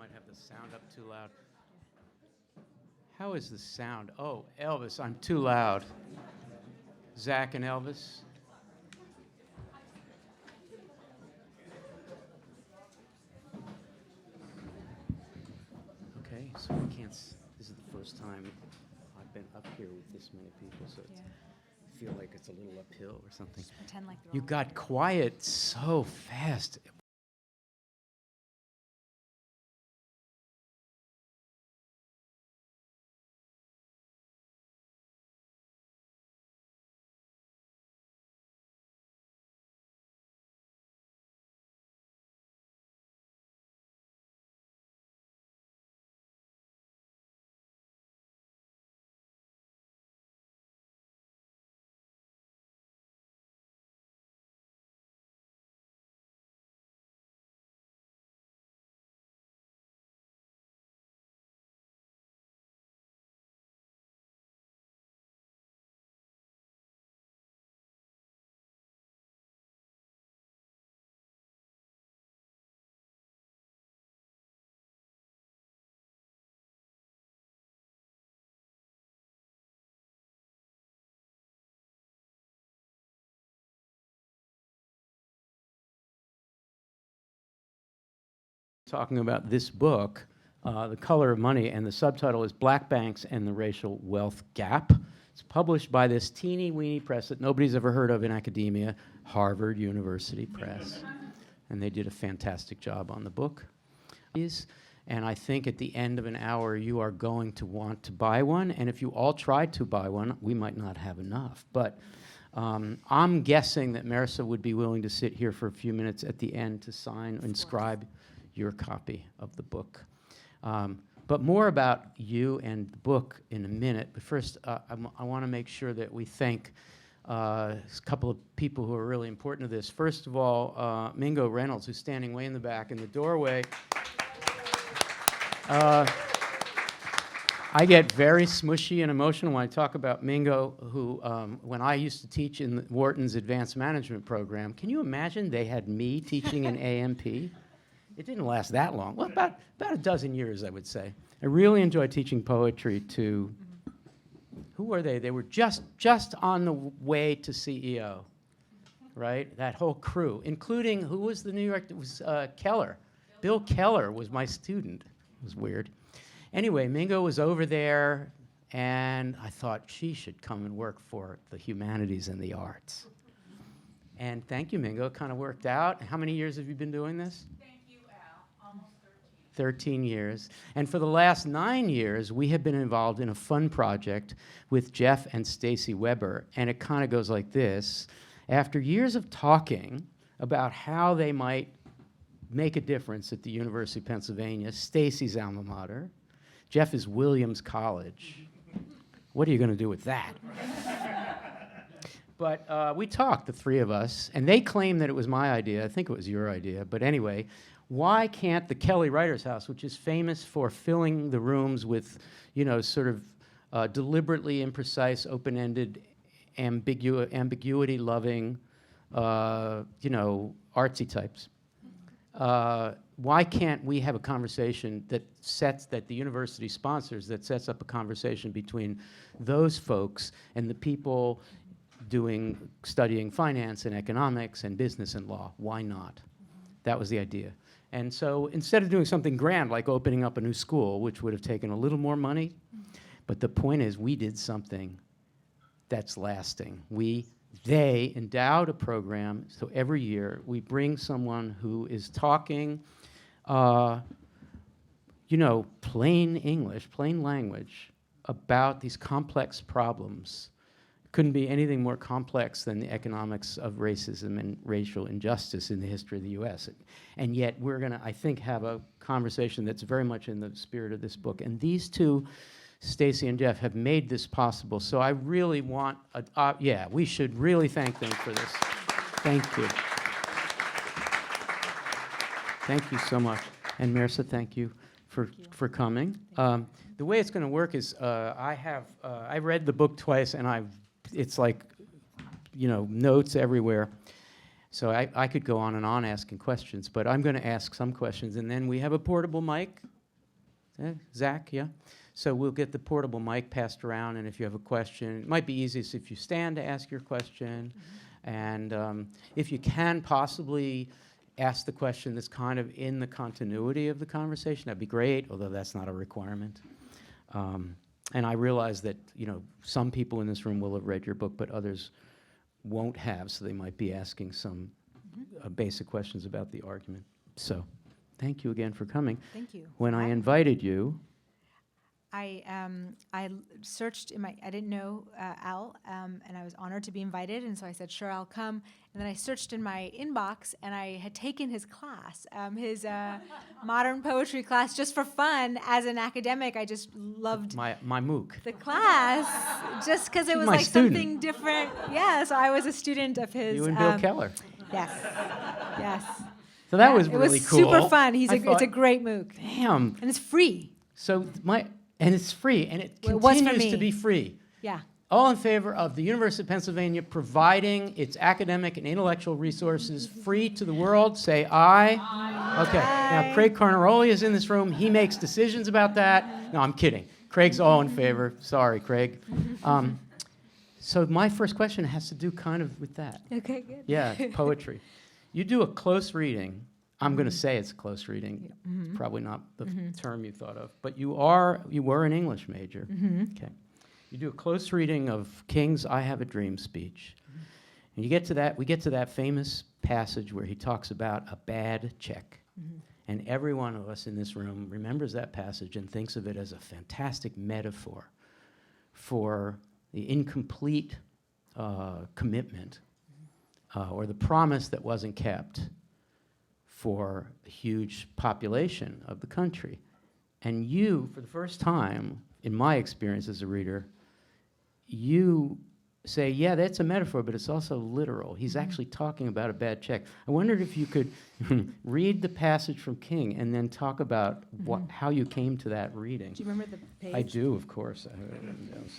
might have the sound up too loud. How is the sound? Oh, Elvis, I'm too loud. Zach and Elvis. Okay, so I can't. This is the first time I've been up here with this many people, so it's, I feel like it's a little uphill or something. Just pretend like You got quiet so fast. Talking about this book, The Color of Money, and the subtitle is Black Banks and the Racial Wealth Gap. It's published by this teeny-weeny press that nobody's ever heard of in academia, Harvard University Press. And they did a fantastic job on the book. And I think at the end of an hour, you are going to want to buy one. And if you all tried to buy one, we might not have enough. But I'm guessing that Mehrsa would be willing to sit here for a few minutes at the end to sign, inscribe your copy of the book. But more about you and the book in a minute. But first, I want to make sure that we thank a couple of people who are really important to this. First of all, Mingo Reynolds, who's standing way in the back in the doorway. I get very smushy and emotional when I talk about Mingo, who, when I used to teach in Wharton's advanced management program, can you imagine they had me teaching in AMP? It didn't last that long. Well, about a dozen years, I would say. I really enjoyed teaching poetry to, who were they? They were just on the way to CEO, right? That whole crew, including, who was the New York, it was Keller. Bill Keller was my student. It was weird. Anyway, Mingo was over there, and I thought she should come and work for the humanities and the arts. And thank you, Mingo. It kind of worked out. How many years have you been doing this? 13 years. And for the last 9 years, we have been involved in a fun project with Jeff and Stacy Weber. And it kind of goes like this. After years of talking about how they might make a difference at the University of Pennsylvania, Stacy's alma mater, Jeff is Williams College. What are you going to do with that? But we talked, the three of us, and they claimed that it was my idea. I think it was your idea. But anyway, why can't the Kelly Writers House, which is famous for filling the rooms with, you know, sort of deliberately imprecise, open-ended, ambiguity-loving, you know, artsy types, why can't we have a conversation that the university sponsors, that sets up a conversation between those folks and the people studying finance and economics and business and law? Why not? That was the idea. And so instead of doing something grand like opening up a new school, which would have taken a little more money, but the point is we did something that's lasting. They endowed a program, so every year we bring someone who is talking, you know, plain English, plain language about these complex problems. Couldn't be anything more complex than the economics of racism and racial injustice in the history of the US. And yet we're going to, I think, have a conversation that's very much in the spirit of this book. And these two, Stacy and Jeff, have made this possible. So I really want, yeah, we should really thank them for this. Thank you. Thank you so much. And Mehrsa, thank you for coming. The way it's going to work is I read the book twice, and it's like, you know, notes everywhere. So I could go on and on asking questions, but I'm going to ask some questions, and then we have a portable mic Zach, yeah? So we'll get the portable mic passed around, and if you have a question, it might be easiest if you stand to ask your question. And if you can possibly ask the question that's kind of in the continuity of the conversation, that'd be great, although that's not a requirement. And I realize that, some people in this room will have read your book, but others won't have, so they might be asking some basic questions about the argument. So thank you again for coming. Thank you. When I invited you, I searched I didn't know Al, and I was honored to be invited, and so I said, sure, I'll come. And then I searched in my inbox, and I had taken his class, his modern poetry class, just for fun. As an academic, I just loved my MOOC. the class, just because it was like something different. Yeah, so I was a student of his. You and Bill Keller. Yes, yes. So that was really cool. It was super fun. It's a great MOOC. Damn. And it's free. So and it's free, and it Well, it was for continues me. to be free. Yeah. All in favor of the University of Pennsylvania providing its academic and intellectual resources free to the world, say aye. Aye. Okay. Now, Craig Carnaroli is in this room. He makes decisions about that. No, I'm kidding. Craig's all in favor. Sorry, Craig. So my first question has to do kind of with that. Okay, good. Yeah, poetry. You do a close reading. I'm going to say it's a close reading. It's probably not the term you thought of, but you were an English major. Okay. You do a close reading of King's "I Have a Dream" speech, and we get to that famous passage where he talks about a bad check, and every one of us in this room remembers that passage and thinks of it as a fantastic metaphor for the incomplete commitment or the promise that wasn't kept for a huge population of the country. And you, for the first time, in my experience as a reader, you say, yeah, that's a metaphor, but it's also literal. He's actually talking about a bad check. I wondered if you could read the passage from King and then talk about how you came to that reading. Do you remember the page? I do, of course. I have it written down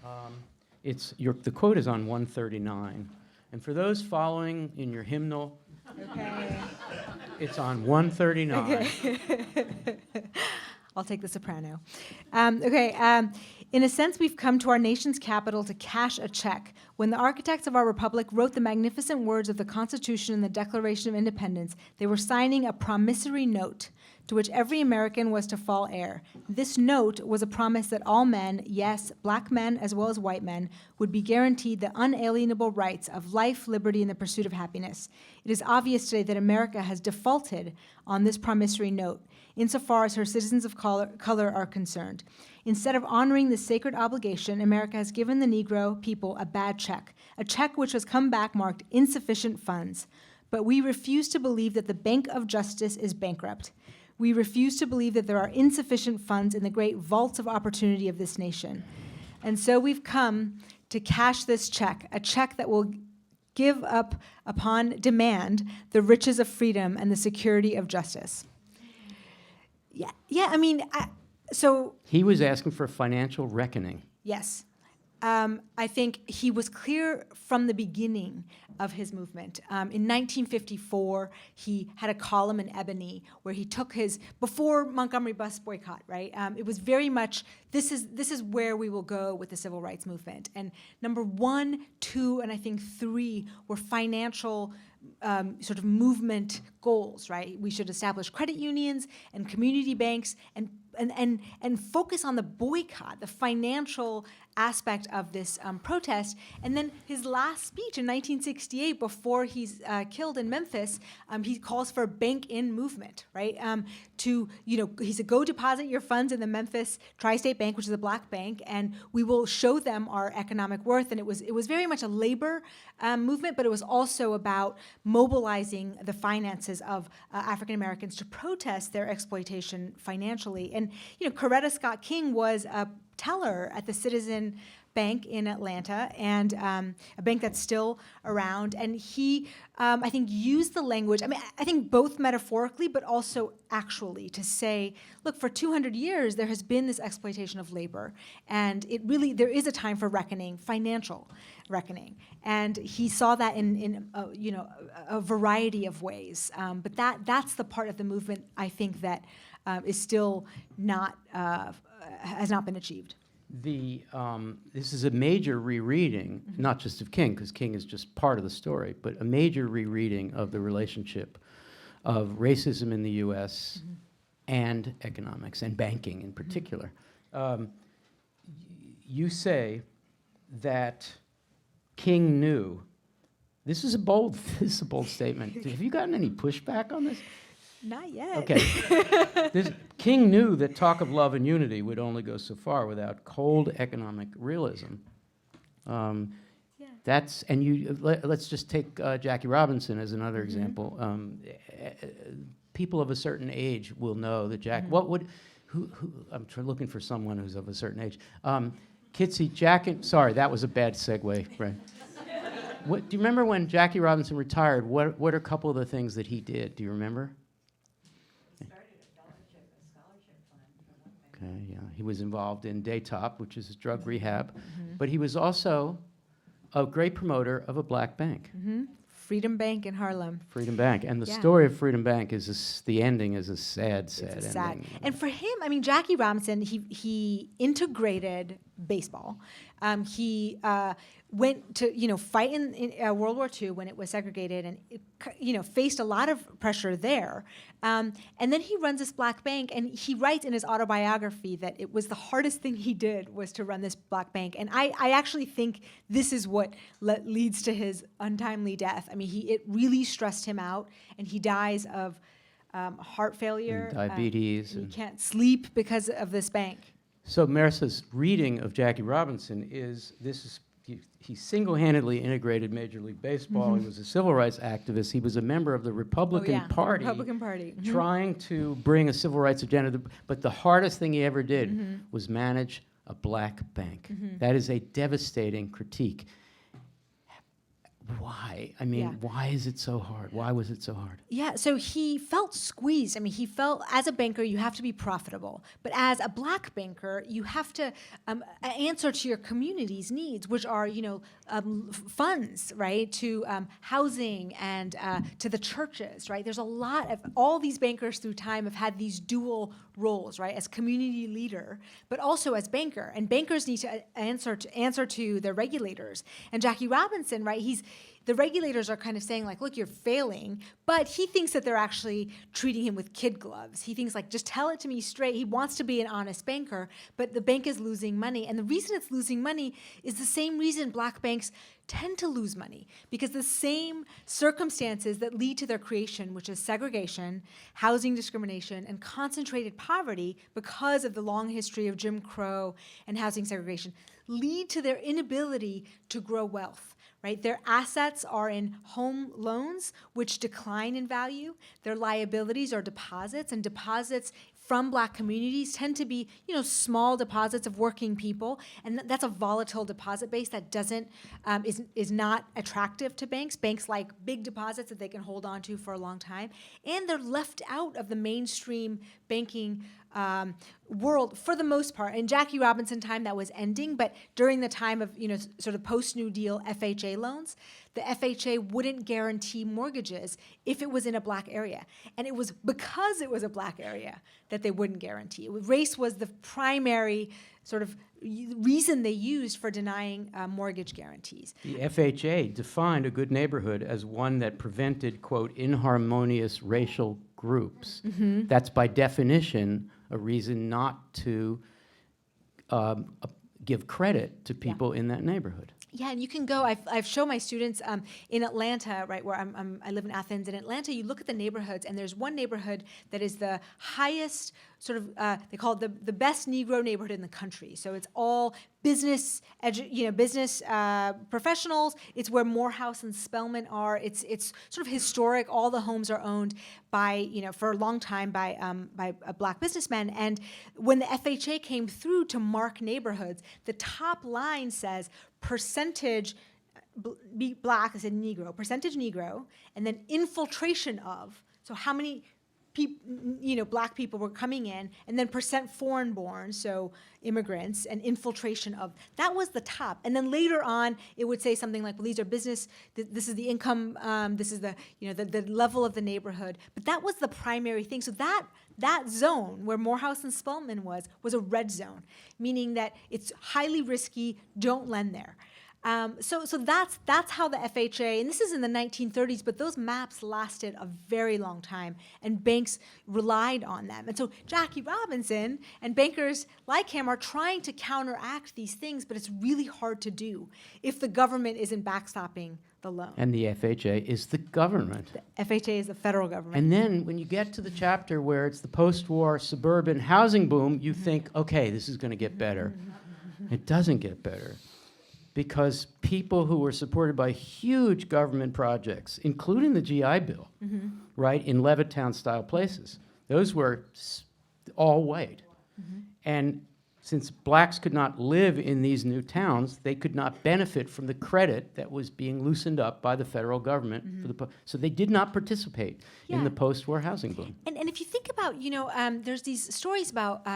somewhere. The quote is on 139. And for those following in your hymnal, Okay. it's on 139. Okay. I'll take the soprano. In a sense, we've come to our nation's capital to cash a check. When the architects of our republic wrote the magnificent words of the Constitution and the Declaration of Independence, they were signing a promissory note to which every American was to fall heir. This note was a promise that all men, yes, black men as well as white men, would be guaranteed the unalienable rights of life, liberty, and the pursuit of happiness. It is obvious today that America has defaulted on this promissory note, insofar as her citizens of color are concerned. Instead of honoring this sacred obligation, America has given the Negro people a bad check, a check which has come back marked insufficient funds. But we refuse to believe that the Bank of Justice is bankrupt. We refuse to believe that there are insufficient funds in the great vaults of opportunity of this nation. And so we've come to cash this check, a check that will give up upon demand the riches of freedom and the security of justice. So He was asking for a financial reckoning. yes. I think he was clear from the beginning of his movement. In 1954, he had a column in Ebony where he took before Montgomery bus boycott, right? It was very much, this is where we will go with the civil rights movement. And number 1, 2, and I think 3 were financial sort of movement goals, right? We should establish credit unions and community banks and focus on the boycott, the financial aspect of this protest. And then his last speech in 1968, before he's killed in Memphis, he calls for a bank-in movement, right? He said, go deposit your funds in the Memphis Tri-State Bank, which is a black bank, and we will show them our economic worth. And it was very much a labor movement, but it was also about mobilizing the finances of African Americans to protest their exploitation financially. And Coretta Scott King was a teller at the Citizen Bank in Atlanta, and a bank that's still around. And he, I think, used the language, I think both metaphorically, but also actually, to say, look, for 200 years, there has been this exploitation of labor, and there is a time for reckoning, financial reckoning. And he saw that in a variety of ways. But that's the part of the movement, I think, that is still not has not been achieved. This is a major rereading, not just of King, because King is just part of the story, but a major rereading of the relationship of racism in the U.S. And economics and banking in particular. You say that King knew. This is a bold statement. Have you gotten any pushback on this? Not yet. Okay. King knew that talk of love and unity would only go so far without cold economic realism. That's, and let's just take Jackie Robinson as another example. People of a certain age will know that I'm looking for someone who's of a certain age. Sorry, that was a bad segue, right? Do you remember when Jackie Robinson retired, what are a couple of the things that he did? Do you remember? Started a scholarship fund for one thing. Okay, yeah. He was involved in Daytop, which is drug rehab, but he was also a great promoter of a black bank. Freedom Bank in Harlem. Freedom Bank. And the story of Freedom Bank is the ending is a sad It's ending. And for him, I mean, Jackie Robinson, he integrated baseball. He went to, fight in World War II when it was segregated and, faced a lot of pressure there. And then he runs this black bank, and he writes in his autobiography that it was the hardest thing he did was to run this black bank. And I actually think this is what leads to his untimely death. I mean, it really stressed him out, and he dies of heart failure. And diabetes. He can't sleep because of this bank. So Mehrsa's reading of Jackie Robinson he single-handedly integrated Major League Baseball. He was a civil rights activist. He was a member of the Republican Party. Republican Party. Trying to bring a civil rights agenda. But the hardest thing he ever did was manage a black bank. That is a devastating critique. Why? I mean, why is it so hard? Why was it so hard? Yeah, so he felt squeezed. I mean, he felt as a banker, you have to be profitable. But as a black banker, you have to answer to your community's needs, which are, funds, right, to housing and to the churches, right? There's a lot of, all these bankers through time have had these dual roles, right, as community leader, but also as banker. And bankers need to answer to their regulators. And Jackie Robinson, right, the regulators are kind of saying, like, look, you're failing, but he thinks that they're actually treating him with kid gloves. He thinks, like, just tell it to me straight. He wants to be an honest banker, but the bank is losing money. And the reason it's losing money is the same reason black banks tend to lose money, because the same circumstances that lead to their creation, which is segregation, housing discrimination, and concentrated poverty because of the long history of Jim Crow and housing segregation, lead to their inability to grow wealth. Right? Their assets are in home loans, which decline in value. Their liabilities are deposits, and deposits from black communities tend to be, small deposits of working people, and that's a volatile deposit base that is not attractive to banks. Banks like big deposits that they can hold on to for a long time, and they're left out of the mainstream banking world for the most part. In Jackie Robinson time, that was ending, but during the time of, sort of post-New Deal FHA loans, the FHA wouldn't guarantee mortgages if it was in a black area. And it was because it was a black area that they wouldn't guarantee. Race was the primary sort of reason they used for denying mortgage guarantees. The FHA defined a good neighborhood as one that prevented, quote, inharmonious racial groups. That's by definition a reason not to give credit to people in that neighborhood. Yeah, and you can go. I've shown my students in Atlanta, right, where I live in Athens. In Atlanta, you look at the neighborhoods, and there's one neighborhood that is the highest sort of. They call it the best Negro neighborhood in the country. So it's all business, business professionals. It's where Morehouse and Spelman are. It's sort of historic. All the homes are owned by, for a long time by black businessmen. And when the FHA came through to mark neighborhoods, the top line says percentage black, I said Negro, percentage Negro, and then infiltration of, so how many black people were coming in, and then percent foreign born, so immigrants, and infiltration of, that was the top. And then later on, it would say something like, well, these are business, this is the income, this is the level of the neighborhood. But that was the primary thing. So that zone where Morehouse and Spelman was a red zone, meaning that it's highly risky, don't lend there. So that's how the FHA, and this is in the 1930s, but those maps lasted a very long time, and banks relied on them. And so Jackie Robinson and bankers like him are trying to counteract these things, but it's really hard to do if the government isn't backstopping the loan. And the FHA is the government. The FHA is the federal government. And then when you get to the chapter where it's the post-war suburban housing boom, you think, okay, this is going to get better. It doesn't get better. Because people who were supported by huge government projects, including the GI Bill, right, in Levittown-style places, those were all white. And since blacks could not live in these new towns, they could not benefit from the credit that was being loosened up by the federal government. So they did not participate in the post-war housing boom. And if you think about, there's these stories about,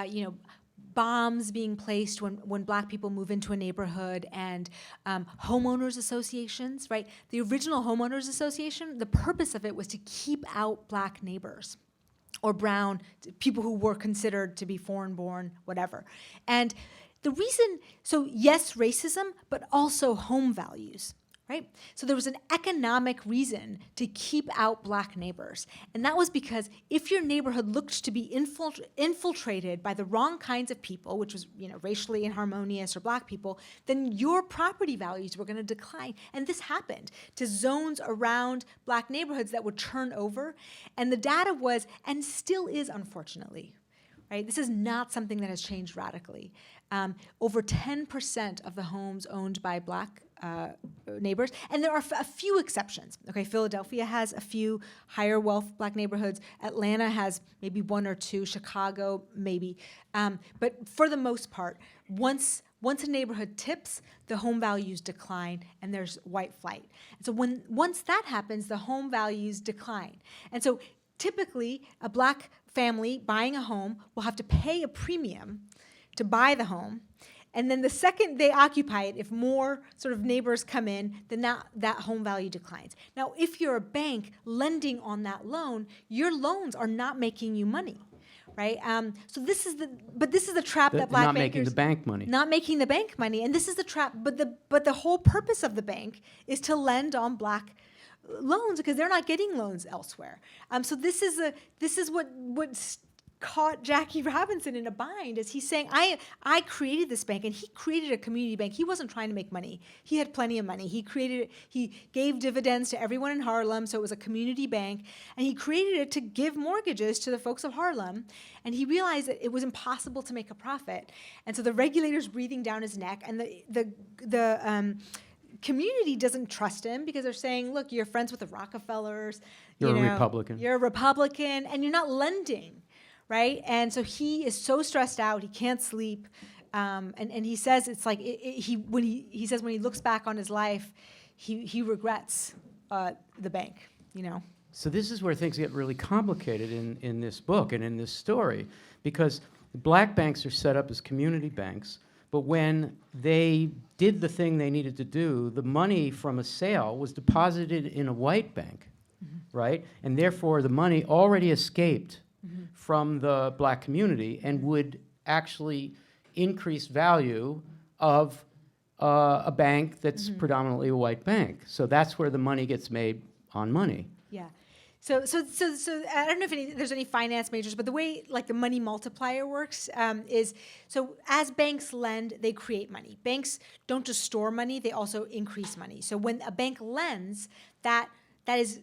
bombs being placed when black people move into a neighborhood, and homeowners associations, right? The original homeowners association, the purpose of it was to keep out black neighbors or brown, people who were considered to be foreign born, whatever. And the reason, so yes, racism, but also home values. Right? So there was an economic reason to keep out black neighbors. And that was because if your neighborhood looked to be infiltrated by the wrong kinds of people, which was racially inharmonious or black people, then your property values were going to decline. And this happened to zones around black neighborhoods that would turn over. And the data was, and still is unfortunately, right? This is not something that has changed radically. Over 10% of the homes owned by black neighbors, and there are a few exceptions. Okay, Philadelphia has a few higher wealth black neighborhoods. Atlanta has maybe one or two. Chicago maybe, but for the most part, once a neighborhood tips, the home values decline, and there's white flight. And so once that happens, the home values decline. And so typically, a black family buying a home will have to pay a premium to buy the home. And then the second they occupy it, if more sort of neighbors come in, then that home value declines. Now, if you're a bank lending on that loan, your loans are not making you money, right? So this is the trap that black bankers— Not making the bank money. Not making the bank money, and this is the trap. But the whole purpose of the bank is to lend on black loans because they're not getting loans elsewhere. So this is what caught Jackie Robinson in a bind, as he's saying, I created this bank, and he created a community bank. He wasn't trying to make money. He had plenty of money. He gave dividends to everyone in Harlem, so it was a community bank, and he created it to give mortgages to the folks of Harlem, and he realized that it was impossible to make a profit. And so the regulator's breathing down his neck, and the community doesn't trust him because they're saying, look, you're friends with the Rockefellers. You're a Republican. You're a Republican, and you're not lending. Right, and so he is so stressed out, he can't sleep, and he says it's like when he looks back on his life, he regrets the bank, So this is where things get really complicated in this book and in this story, because black banks are set up as community banks, but when they did the thing they needed to do, the money from a sale was deposited in a white bank, right, and therefore the money already escaped from the black community and would actually increase value of a bank that's predominantly a white bank. So that's where the money gets made on money. Yeah. So I don't know if there's any finance majors, but the way the money multiplier works is, so as banks lend, they create money. Banks don't just store money, they also increase money. So when a bank lends, that is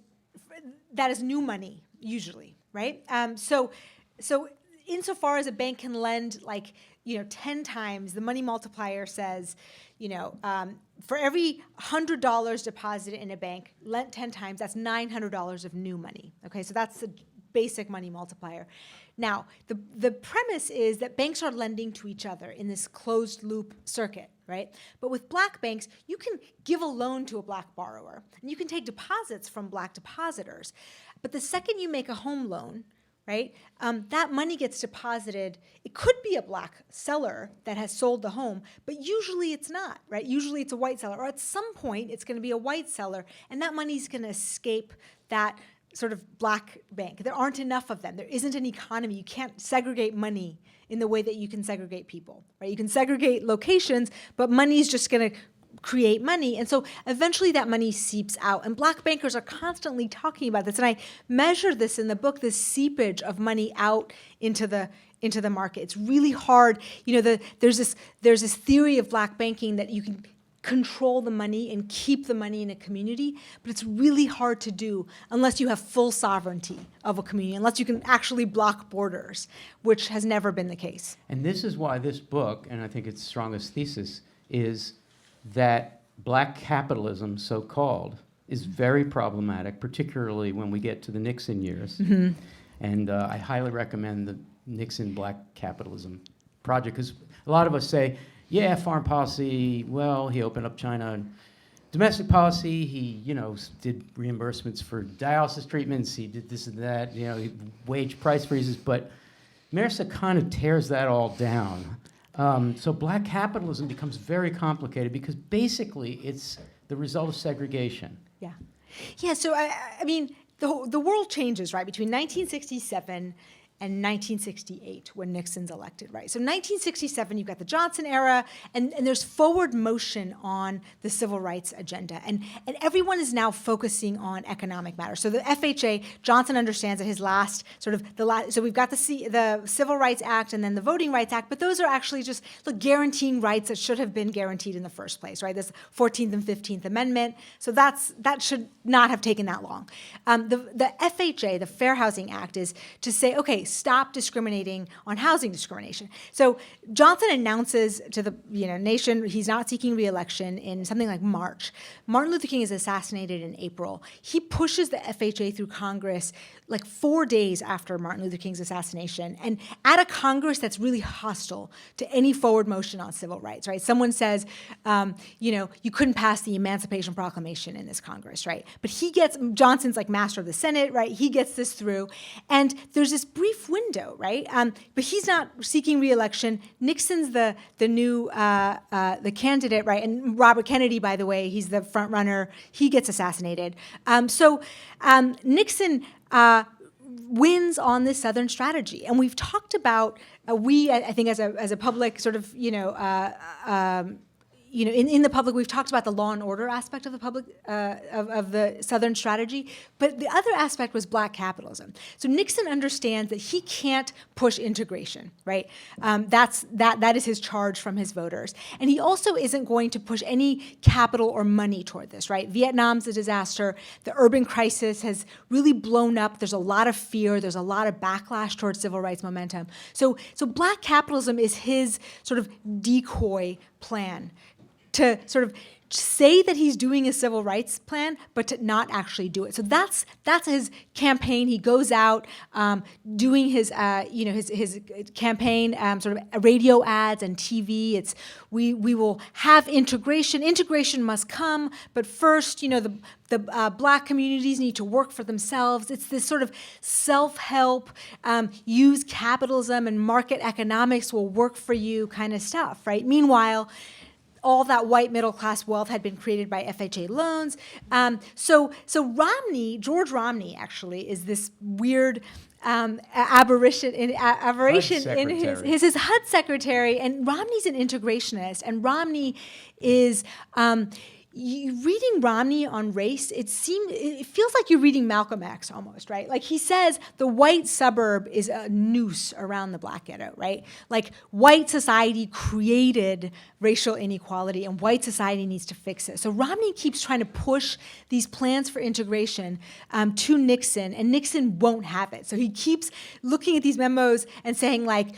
new money, usually. Right? So insofar as a bank can lend 10 times, the money multiplier says, for every $100 deposited in a bank, lent 10 times, that's $900 of new money. Okay, so that's the basic money multiplier. Now, the premise is that banks are lending to each other in this closed loop circuit, right? But with black banks, you can give a loan to a black borrower, and you can take deposits from black depositors. But the second you make a home loan, right? That money gets deposited. It could be a black seller that has sold the home, but usually it's not, right? Usually it's a white seller, or at some point it's going to be a white seller, and that money's going to escape that sort of black bank. There aren't enough of them. There isn't an economy. You can't segregate money in the way that you can segregate people, right? You can segregate locations, but money's just going to create money. And so eventually that money seeps out. And black bankers are constantly talking about this. And I measure this in the book, this seepage of money out into the market. It's really hard. You know, there's this theory of black banking that you can control the money and keep the money in a community, but it's really hard to do unless you have full sovereignty of a community, unless you can actually block borders, which has never been the case. And this is why this book, and I think its strongest thesis, is that black capitalism, so-called, is very problematic, particularly when we get to the Nixon years. Mm-hmm. And I highly recommend the Nixon Black Capitalism Project, because a lot of us say, yeah, foreign policy, well, he opened up China. Domestic policy, he, did reimbursements for dialysis treatments, he did this and that, he wage price freezes, but Mehrsa kind of tears that all down. So black capitalism becomes very complicated because basically it's the result of segregation. Yeah. Yeah, so I mean, the world changes, right, between 1967 and 1968 when Nixon's elected, right? So 1967, you've got the Johnson era, and there's forward motion on the civil rights agenda. And everyone is now focusing on economic matters. So the FHA, Johnson understands that his last, so we've got the Civil Rights Act and then the Voting Rights Act, but those are actually just guaranteeing rights that should have been guaranteed in the first place, right? This 14th and 15th Amendment. So that should not have taken that long. The FHA, the Fair Housing Act, is to say, okay, stop discriminating on housing discrimination. So Johnson announces to the nation he's not seeking re-election in something like March. Martin Luther King is assassinated in April. He pushes the FHA through Congress like 4 days after Martin Luther King's assassination, and at a Congress that's really hostile to any forward motion on civil rights, right? Someone says, you couldn't pass the Emancipation Proclamation in this Congress, right? But Johnson's like master of the Senate, right? He gets this through, and there's this brief window, right? But he's not seeking re-election. Nixon's the new the candidate, right? And Robert Kennedy, by the way, he's the front runner. He gets assassinated. So Nixon wins on this Southern strategy, and we've talked about I think as a public sort of in the public, we've talked about the law and order aspect of the public of the Southern strategy, but the other aspect was black capitalism. So Nixon understands that he can't push integration, right? That is his charge from his voters, and he also isn't going to push any capital or money toward this, right? Vietnam's a disaster. The urban crisis has really blown up. There's a lot of fear. There's a lot of backlash towards civil rights momentum. So black capitalism is his sort of decoy plan to sort of say that he's doing a civil rights plan, but to not actually do it. So that's his campaign. He goes out doing his campaign, sort of radio ads and TV. It's we will have integration. Integration must come, but first, the black communities need to work for themselves. It's this sort of self-help, use capitalism and market economics will work for you kind of stuff, right? Meanwhile, all that white middle-class wealth had been created by FHA loans. So George Romney, actually, is this weird aberration in his HUD secretary, and Romney's an integrationist, and Romney is. Reading Romney on race, it feels like you're reading Malcolm X almost, right? Like he says the white suburb is a noose around the black ghetto, right? Like white society created racial inequality and white society needs to fix it. So Romney keeps trying to push these plans for integration to Nixon, and Nixon won't have it. So he keeps looking at these memos and saying like,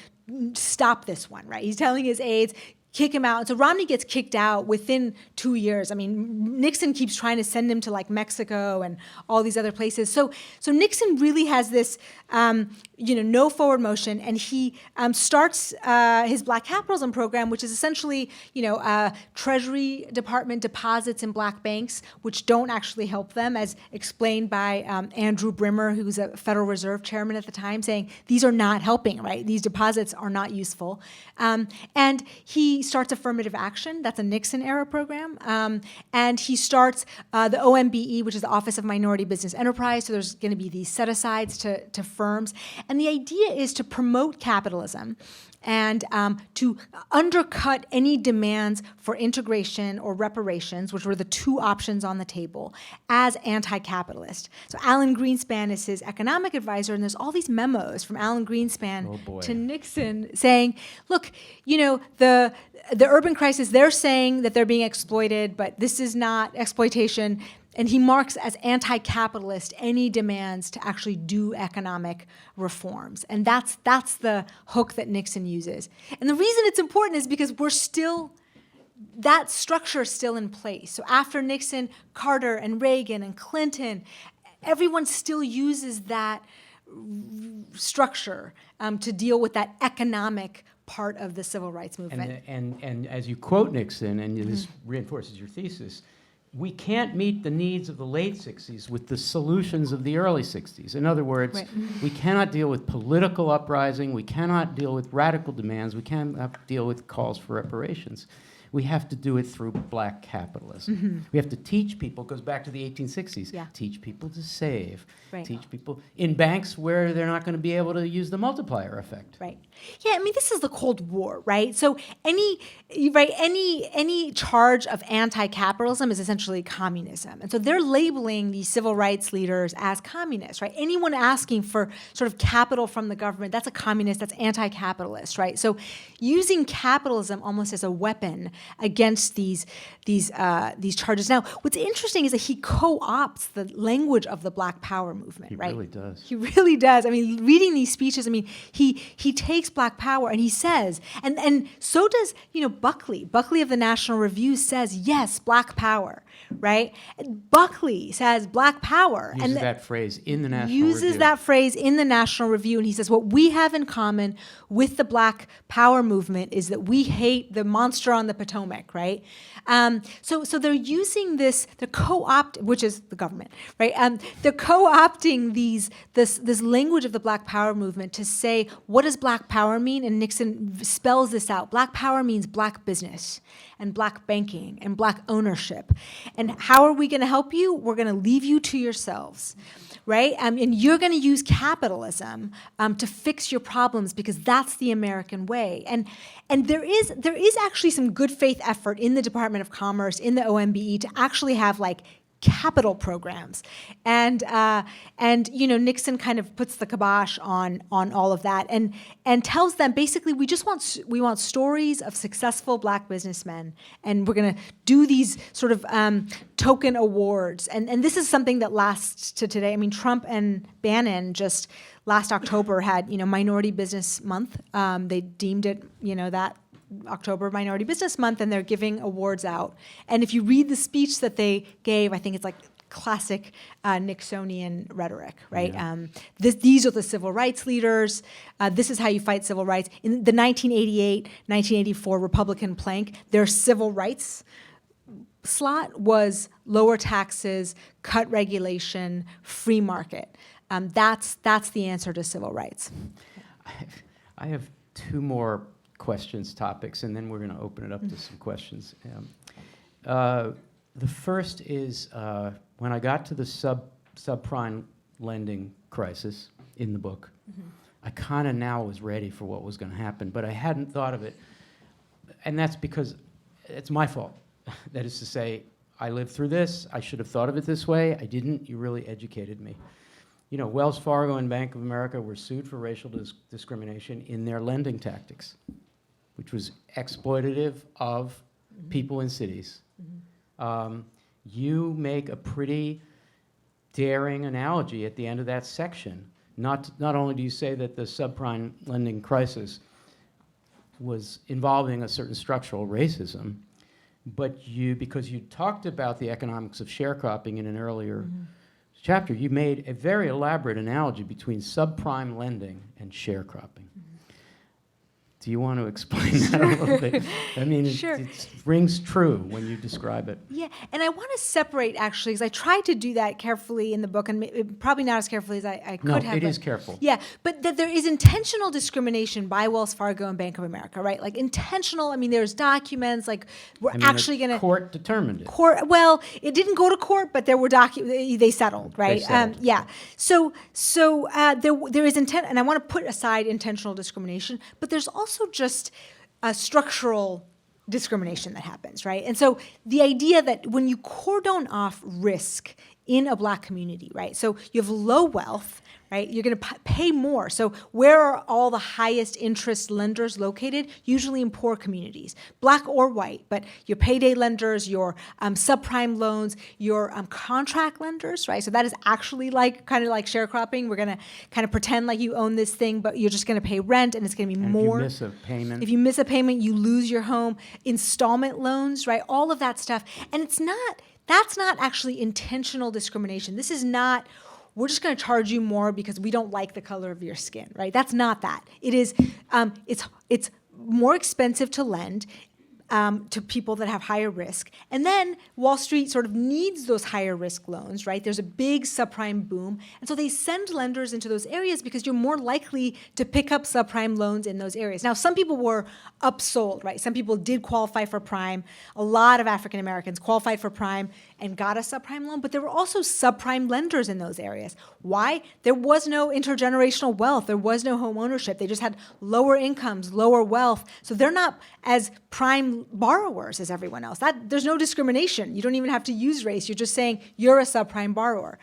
stop this one, right? He's telling his aides, kick him out. And so Romney gets kicked out within 2 years. I mean, Nixon keeps trying to send him to like Mexico and all these other places. So Nixon really has this, no forward motion, and he starts his Black Capitalism program, which is essentially, Treasury Department deposits in black banks, which don't actually help them, as explained by Andrew Brimmer, who was a Federal Reserve chairman at the time, saying these are not helping, right? These deposits are not useful. And he starts affirmative action. That's a Nixon-era program. And he starts the OMBE, which is the Office of Minority Business Enterprise. So there's going to be these set-asides to firms. And the idea is to promote capitalism and to undercut any demands for integration or reparations, which were the two options on the table, as anti-capitalist. So Alan Greenspan is his economic advisor, and there's all these memos from Alan Greenspan to Nixon saying, look, the urban crisis, they're saying that they're being exploited, but this is not exploitation. And he marks as anti-capitalist any demands to actually do economic reforms. And that's the hook that Nixon uses. And the reason it's important is because that structure is still in place. So after Nixon, Carter and Reagan and Clinton, everyone still uses that structure to deal with that economic part of the civil rights movement. And as you quote Nixon, and this reinforces your thesis, we can't meet the needs of the late 60s with the solutions of the early 60s. In other words, we cannot deal with political uprising, we cannot deal with radical demands, we cannot deal with calls for reparations. We have to do it through black capitalism. We have to teach people, it goes back to the 1860s, teach people to save, teach people in banks where they're not going to be able to use the multiplier effect. Right. Yeah, I mean, this is the Cold War, right? So any charge of anti-capitalism is essentially communism. And so they're labeling these civil rights leaders as communists, right? Anyone asking for sort of capital from the government, that's a communist, that's anti-capitalist, right? So using capitalism almost as a weapon against these charges. Now, what's interesting is that he co-opts the language of the Black Power movement, right? He really does. He really does. I mean, reading these speeches, I mean, he takes Black Power and he says, and so does, Buckley. Buckley of the National Review says, yes, Black Power, right? Buckley says Black Power. Uses that phrase in the National Review. Uses that phrase in the National Review, and he says, what we have in common with the Black Power movement is that we hate the monster on the Potomac, right? So they're using this, which is the government, right? They're co-opting this language of the Black Power movement to say, what does Black Power mean? And Nixon spells this out. Black Power means black business and black banking and black ownership. And how are we going to help you? We're going to leave you to yourselves, right? And you're going to use capitalism to fix your problems because that's the American way. And there is actually some good faith effort in the Department of Commerce, in the OMBE, to actually have like capital programs, and Nixon kind of puts the kibosh on all of that, and tells them basically we want stories of successful black businessmen, and we're going to do these sort of token awards, and this is something that lasts to today. I mean, Trump and Bannon just last October had Minority Business Month. They deemed it that October Minority Business Month, and they're giving awards out. And if you read the speech that they gave, I think it's like classic Nixonian rhetoric, right? Yeah. These are the civil rights leaders. This is how you fight civil rights. In the 1988, 1984 Republican plank, their civil rights slot was lower taxes, cut regulation, free market. That's the answer to civil rights. I have two more topics, and then we're going to open it up to some questions. The first is when I got to the subprime lending crisis in the book, I kind of now was ready for what was going to happen, but I hadn't thought of it. And that's because it's my fault. That is to say, I lived through this. I should have thought of it this way. I didn't. You really educated me. Wells Fargo and Bank of America were sued for racial discrimination in their lending tactics, which was exploitative of people in cities. You make a pretty daring analogy at the end of that section. Not only do you say that the subprime lending crisis was involving a certain structural racism, but because you talked about the economics of sharecropping in an earlier chapter, you made a very elaborate analogy between subprime lending and sharecropping. Do you want to explain that a little bit? I mean, Sure. it rings true when you describe it. Yeah, and I want to separate, actually, because I tried to do that carefully in the book, and probably not as carefully as I could No, have. it but- is careful. Yeah, but that there is intentional discrimination by Wells Fargo and Bank of America, right? Like intentional, I mean, there's documents, like we're I mean, actually the going to... court determined it. Court, well, it didn't go to court, but there were they settled, right? settled. Yeah. So there is intent, and I want to put aside intentional discrimination, but there's also just structural discrimination that happens, right? And so the idea that when you cordon off risk in a black community, right? So you have low wealth, right? You're going to pay more. So where are all the highest interest lenders located? Usually in poor communities, black or white, but your payday lenders, your subprime loans, your contract lenders, right? So that is actually kind of like sharecropping. We're going to kind of pretend like you own this thing, but you're just going to pay rent, and it's going to be And more. if you miss a payment, If you miss a payment, you lose your home. Installment loans, right? All of that stuff. And that's not actually intentional discrimination. This is not, we're just going to charge you more because we don't like the color of your skin, right? That's not that. It is, it's more expensive to lend to people that have higher risk. And then Wall Street sort of needs those higher risk loans, right? There's a big subprime boom. And so they send lenders into those areas because you're more likely to pick up subprime loans in those areas. Now, some people were upsold, right? Some people did qualify for prime. A lot of African Americans qualified for prime and got a subprime loan, but there were also subprime lenders in those areas. Why? There was no intergenerational wealth. There was no home ownership. They just had lower incomes, lower wealth. So they're not as prime borrowers as everyone else. There's no discrimination. You don't even have to use race. You're just saying you're a subprime borrower.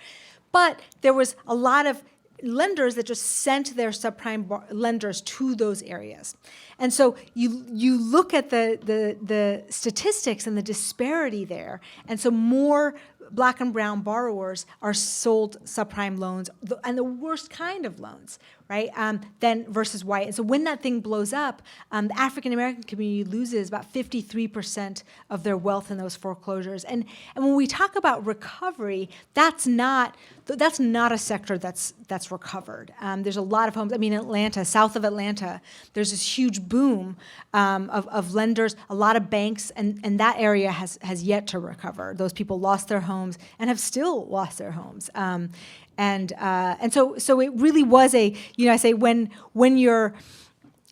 But there was a lot of lenders that just sent their subprime lenders to those areas. And so you look at the statistics and the disparity there, and so more black and brown borrowers are sold subprime loans, and the worst kind of loans, right, than versus white. And so when that thing blows up, the African American community loses about 53% of their wealth in those foreclosures. And when we talk about recovery, that's not a sector that's recovered. There's a lot of homes. I mean, Atlanta, south of Atlanta, there's this huge boom of lenders, a lot of banks, and that area has yet to recover. Those people lost their homes and have still lost their homes. And so it really was I say when you're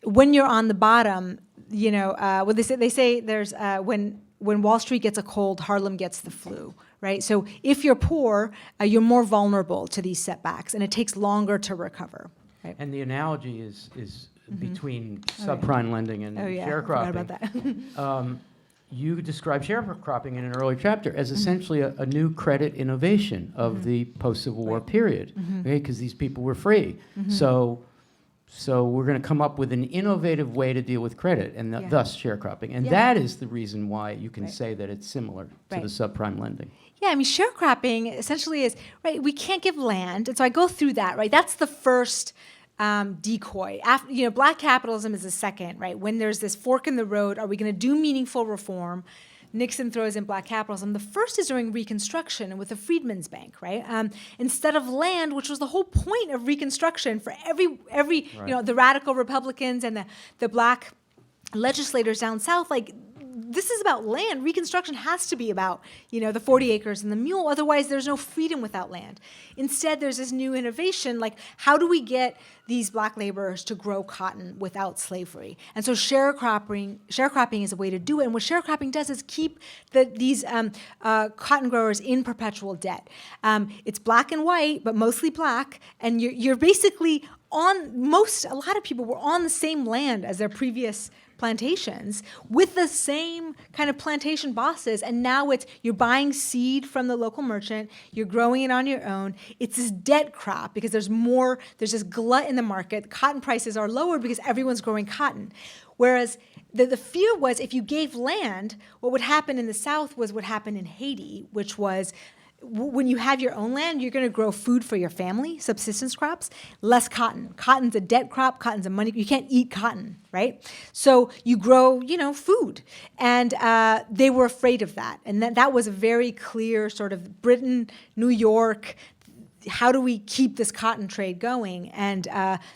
on the bottom, what they say there's when Wall Street gets a cold, Harlem gets the flu, right? So if you're poor, you're more vulnerable to these setbacks, and it takes longer to recover. Right? and the analogy is between subprime lending and Oh yeah, I sharecropping. forgot about that. You describe sharecropping in an early chapter as essentially a new credit innovation of the post-Civil War period, okay? Because these people were free. So we're going to come up with an innovative way to deal with credit, and Yeah. thus sharecropping. And Yeah. that is the reason why you can Right. say that it's similar to Right. the subprime lending. Yeah, I mean, sharecropping essentially is, right, we can't give land. And so I go through that, right? That's the first decoy. Black capitalism is the second, right? When there's this fork in the road, are we going to do meaningful reform? Nixon throws in black capitalism. The first is during Reconstruction and with the Freedmen's Bank, right? Instead of land, which was the whole point of Reconstruction for every Right. the radical Republicans and the black legislators down south, like, this is about land. Reconstruction has to be about, the 40 acres and the mule. Otherwise, there's no freedom without land. Instead, there's this new innovation, like, how do we get these black laborers to grow cotton without slavery? And so sharecropping is a way to do it. And what sharecropping does is keep these cotton growers in perpetual debt. It's black and white, but mostly black. And you're basically a lot of people were on the same land as their previous plantations with the same kind of plantation bosses, and now you're buying seed from the local merchant, you're growing it on your own. It's this debt crop because there's this glut in the market. Cotton prices are lower because everyone's growing cotton. Whereas the fear was if you gave land, what would happen in the South was what happened in Haiti, which was when you have your own land, you're going to grow food for your family, subsistence crops, less cotton. Cotton's a debt crop, cotton's a money, you can't eat cotton, right? So you grow, food. And they were afraid of that. And that was a very clear sort of Britain, New York, how do we keep this cotton trade going? And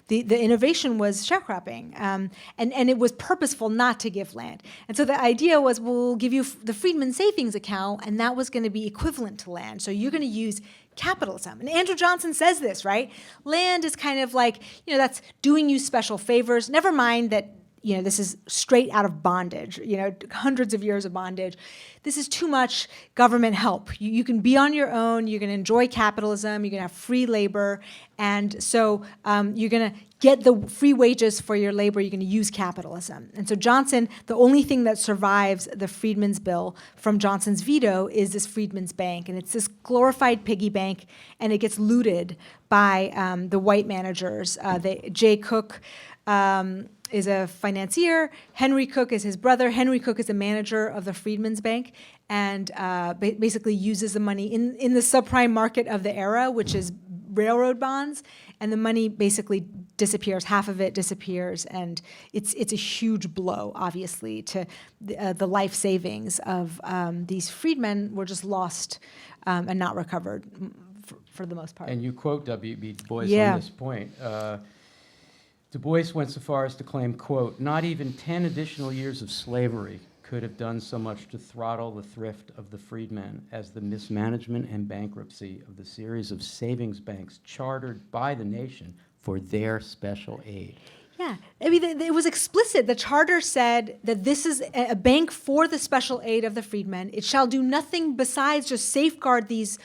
the innovation was sharecropping. And it was purposeful not to give land. And so the idea was, we'll give you the Freedman Savings Account, and that was going to be equivalent to land. So you're going to use capitalism. And Andrew Johnson says this, right? Land is kind of like, that's doing you special favors. Never mind that, this is straight out of bondage, hundreds of years of bondage. This is too much government help. You can be on your own. You can enjoy capitalism. You can have free labor. And so you're going to get the free wages for your labor. You're going to use capitalism. And so Johnson, the only thing that survives the Freedmen's Bill from Johnson's veto is this Freedmen's Bank. And it's this glorified piggy bank, and it gets looted by the white managers. Jay Cook is a financier. Henry Cook is his brother. Henry Cook is the manager of the Freedmen's Bank, and basically uses the money in the subprime market of the era, which is railroad bonds, and the money basically disappears. Half of it disappears, and it's a huge blow, obviously, to the life savings of these freedmen were just lost and not recovered for the most part. And you quote W.B. Du Bois Yeah. on this point. Du Bois went so far as to claim, quote, "Not even 10 additional years of slavery could have done so much to throttle the thrift of the freedmen as the mismanagement and bankruptcy of the series of savings banks chartered by the nation for their special aid." Yeah, I mean, it was explicit. The charter said that this is a bank for the special aid of the freedmen. It shall do nothing besides just safeguard these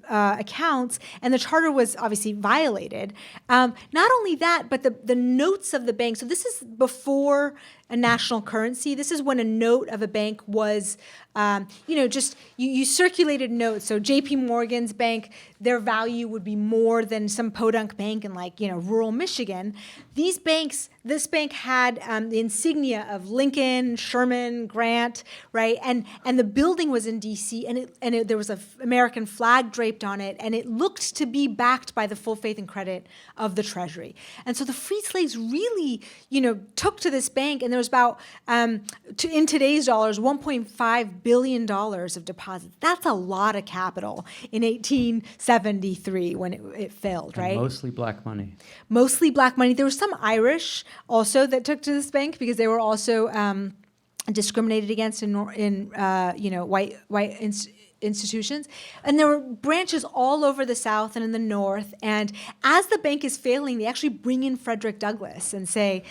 accounts, and the charter was obviously violated. Not only that, but the notes of the bank. So this is before a national currency. This is when a note of a bank was, just you circulated notes. So J.P. Morgan's bank, their value would be more than some podunk bank in rural Michigan. This bank had the insignia of Lincoln, Sherman, Grant, right? And the building was in D.C. and there was an American flag draped on it, and it looked to be backed by the full faith and credit of the Treasury. And so the freed slaves really, took to this bank, and there was about, in today's dollars, $1.5 billion of deposits. That's a lot of capital in 1873 when it failed, right? And mostly black money. Mostly black money. There was some Irish also that took to this bank because they were also discriminated against in white institutions. And there were branches all over the South and in the North. And as the bank is failing, they actually bring in Frederick Douglass and say,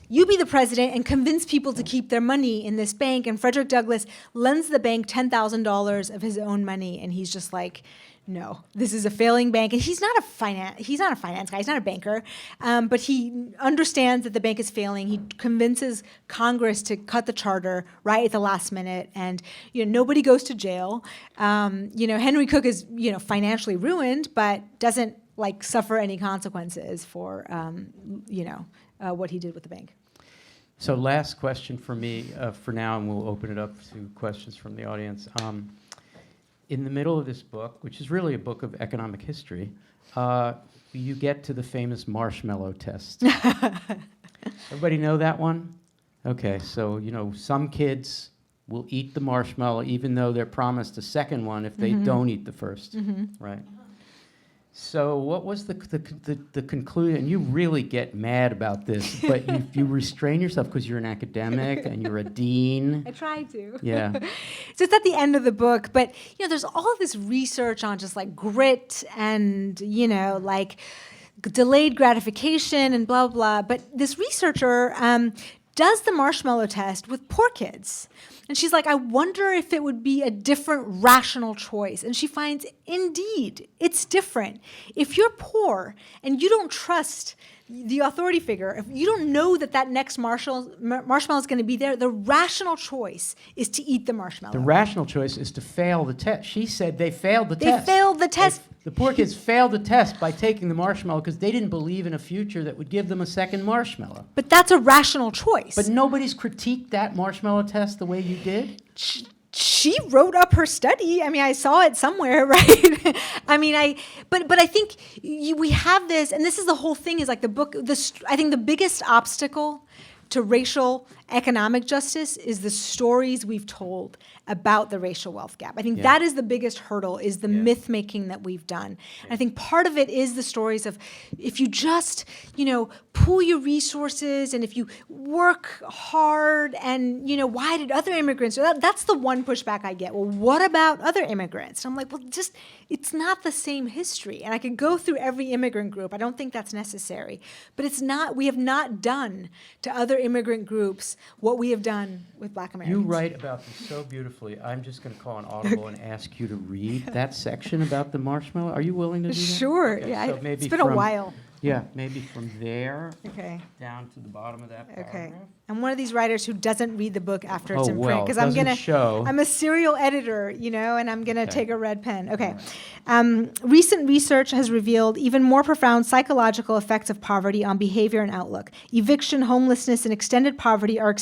you be the president and convince people to keep their money in this bank. And Frederick Douglass lends the bank $10,000 of his own money. And he's just like, no, this is a failing bank. And he's not a finance guy. He's not a banker. But he understands that the bank is failing. He convinces Congress to cut the charter right at the last minute. And, nobody goes to jail. Henry Cook is, financially ruined, but doesn't suffer any consequences for, what he did with the bank. So last question for me for now, and we'll open it up to questions from the audience. In the middle of this book, which is really a book of economic history, you get to the famous Marshmallow Test. Everybody know that one? Okay, so some kids will eat the marshmallow even though they're promised a second one if they don't eat the first, right? So what was the conclusion? You really get mad about this, but you restrain yourself because you're an academic and you're a dean. I try to. Yeah. So it's at the end of the book, but there's all this research on just grit and delayed gratification and blah blah. But this researcher does the marshmallow test with poor kids. And she's like, I wonder if it would be a different rational choice. And she finds, indeed, it's different. If you're poor and you don't trust the authority figure, if you don't know that next marshmallow is going to be there, the rational choice is to eat the marshmallow. The rational choice is to fail the test. She said they failed the test. They failed the test. The poor kids failed the test by taking the marshmallow because they didn't believe in a future that would give them a second marshmallow. But that's a rational choice. But nobody's critiqued that marshmallow test the way you did? she wrote up her study. I mean, I saw it somewhere, right? I mean, but I think we have this, and this is the whole thing, is like the book, I think the biggest obstacle to racial economic justice is the stories we've told about the racial wealth gap. I think that is the biggest hurdle, is the myth making that we've done. And I think part of it is the stories of, if you just, pool your resources, and if you work hard, and, why did other immigrants do that? That's the one pushback I get. Well, what about other immigrants? And I'm like, well, it's not the same history. And I could go through every immigrant group. I don't think that's necessary. But we have not done to other immigrant groups what we have done with Black Americans. You write about this so beautifully. I'm just going to call an audible and ask you to read that section about the marshmallow. Are you willing to do that? Sure. Okay, Yeah, so maybe it's been a while. Yeah, maybe from there Okay. down to the bottom of that paragraph. Okay. I'm one of these writers who doesn't read the book after it's Oh, in well, print, because doesn't show. I'm a serial editor, and I'm gonna Okay. take a red pen. Okay. Recent research has revealed even more profound psychological effects of poverty on behavior and outlook. Eviction, homelessness, and extended poverty are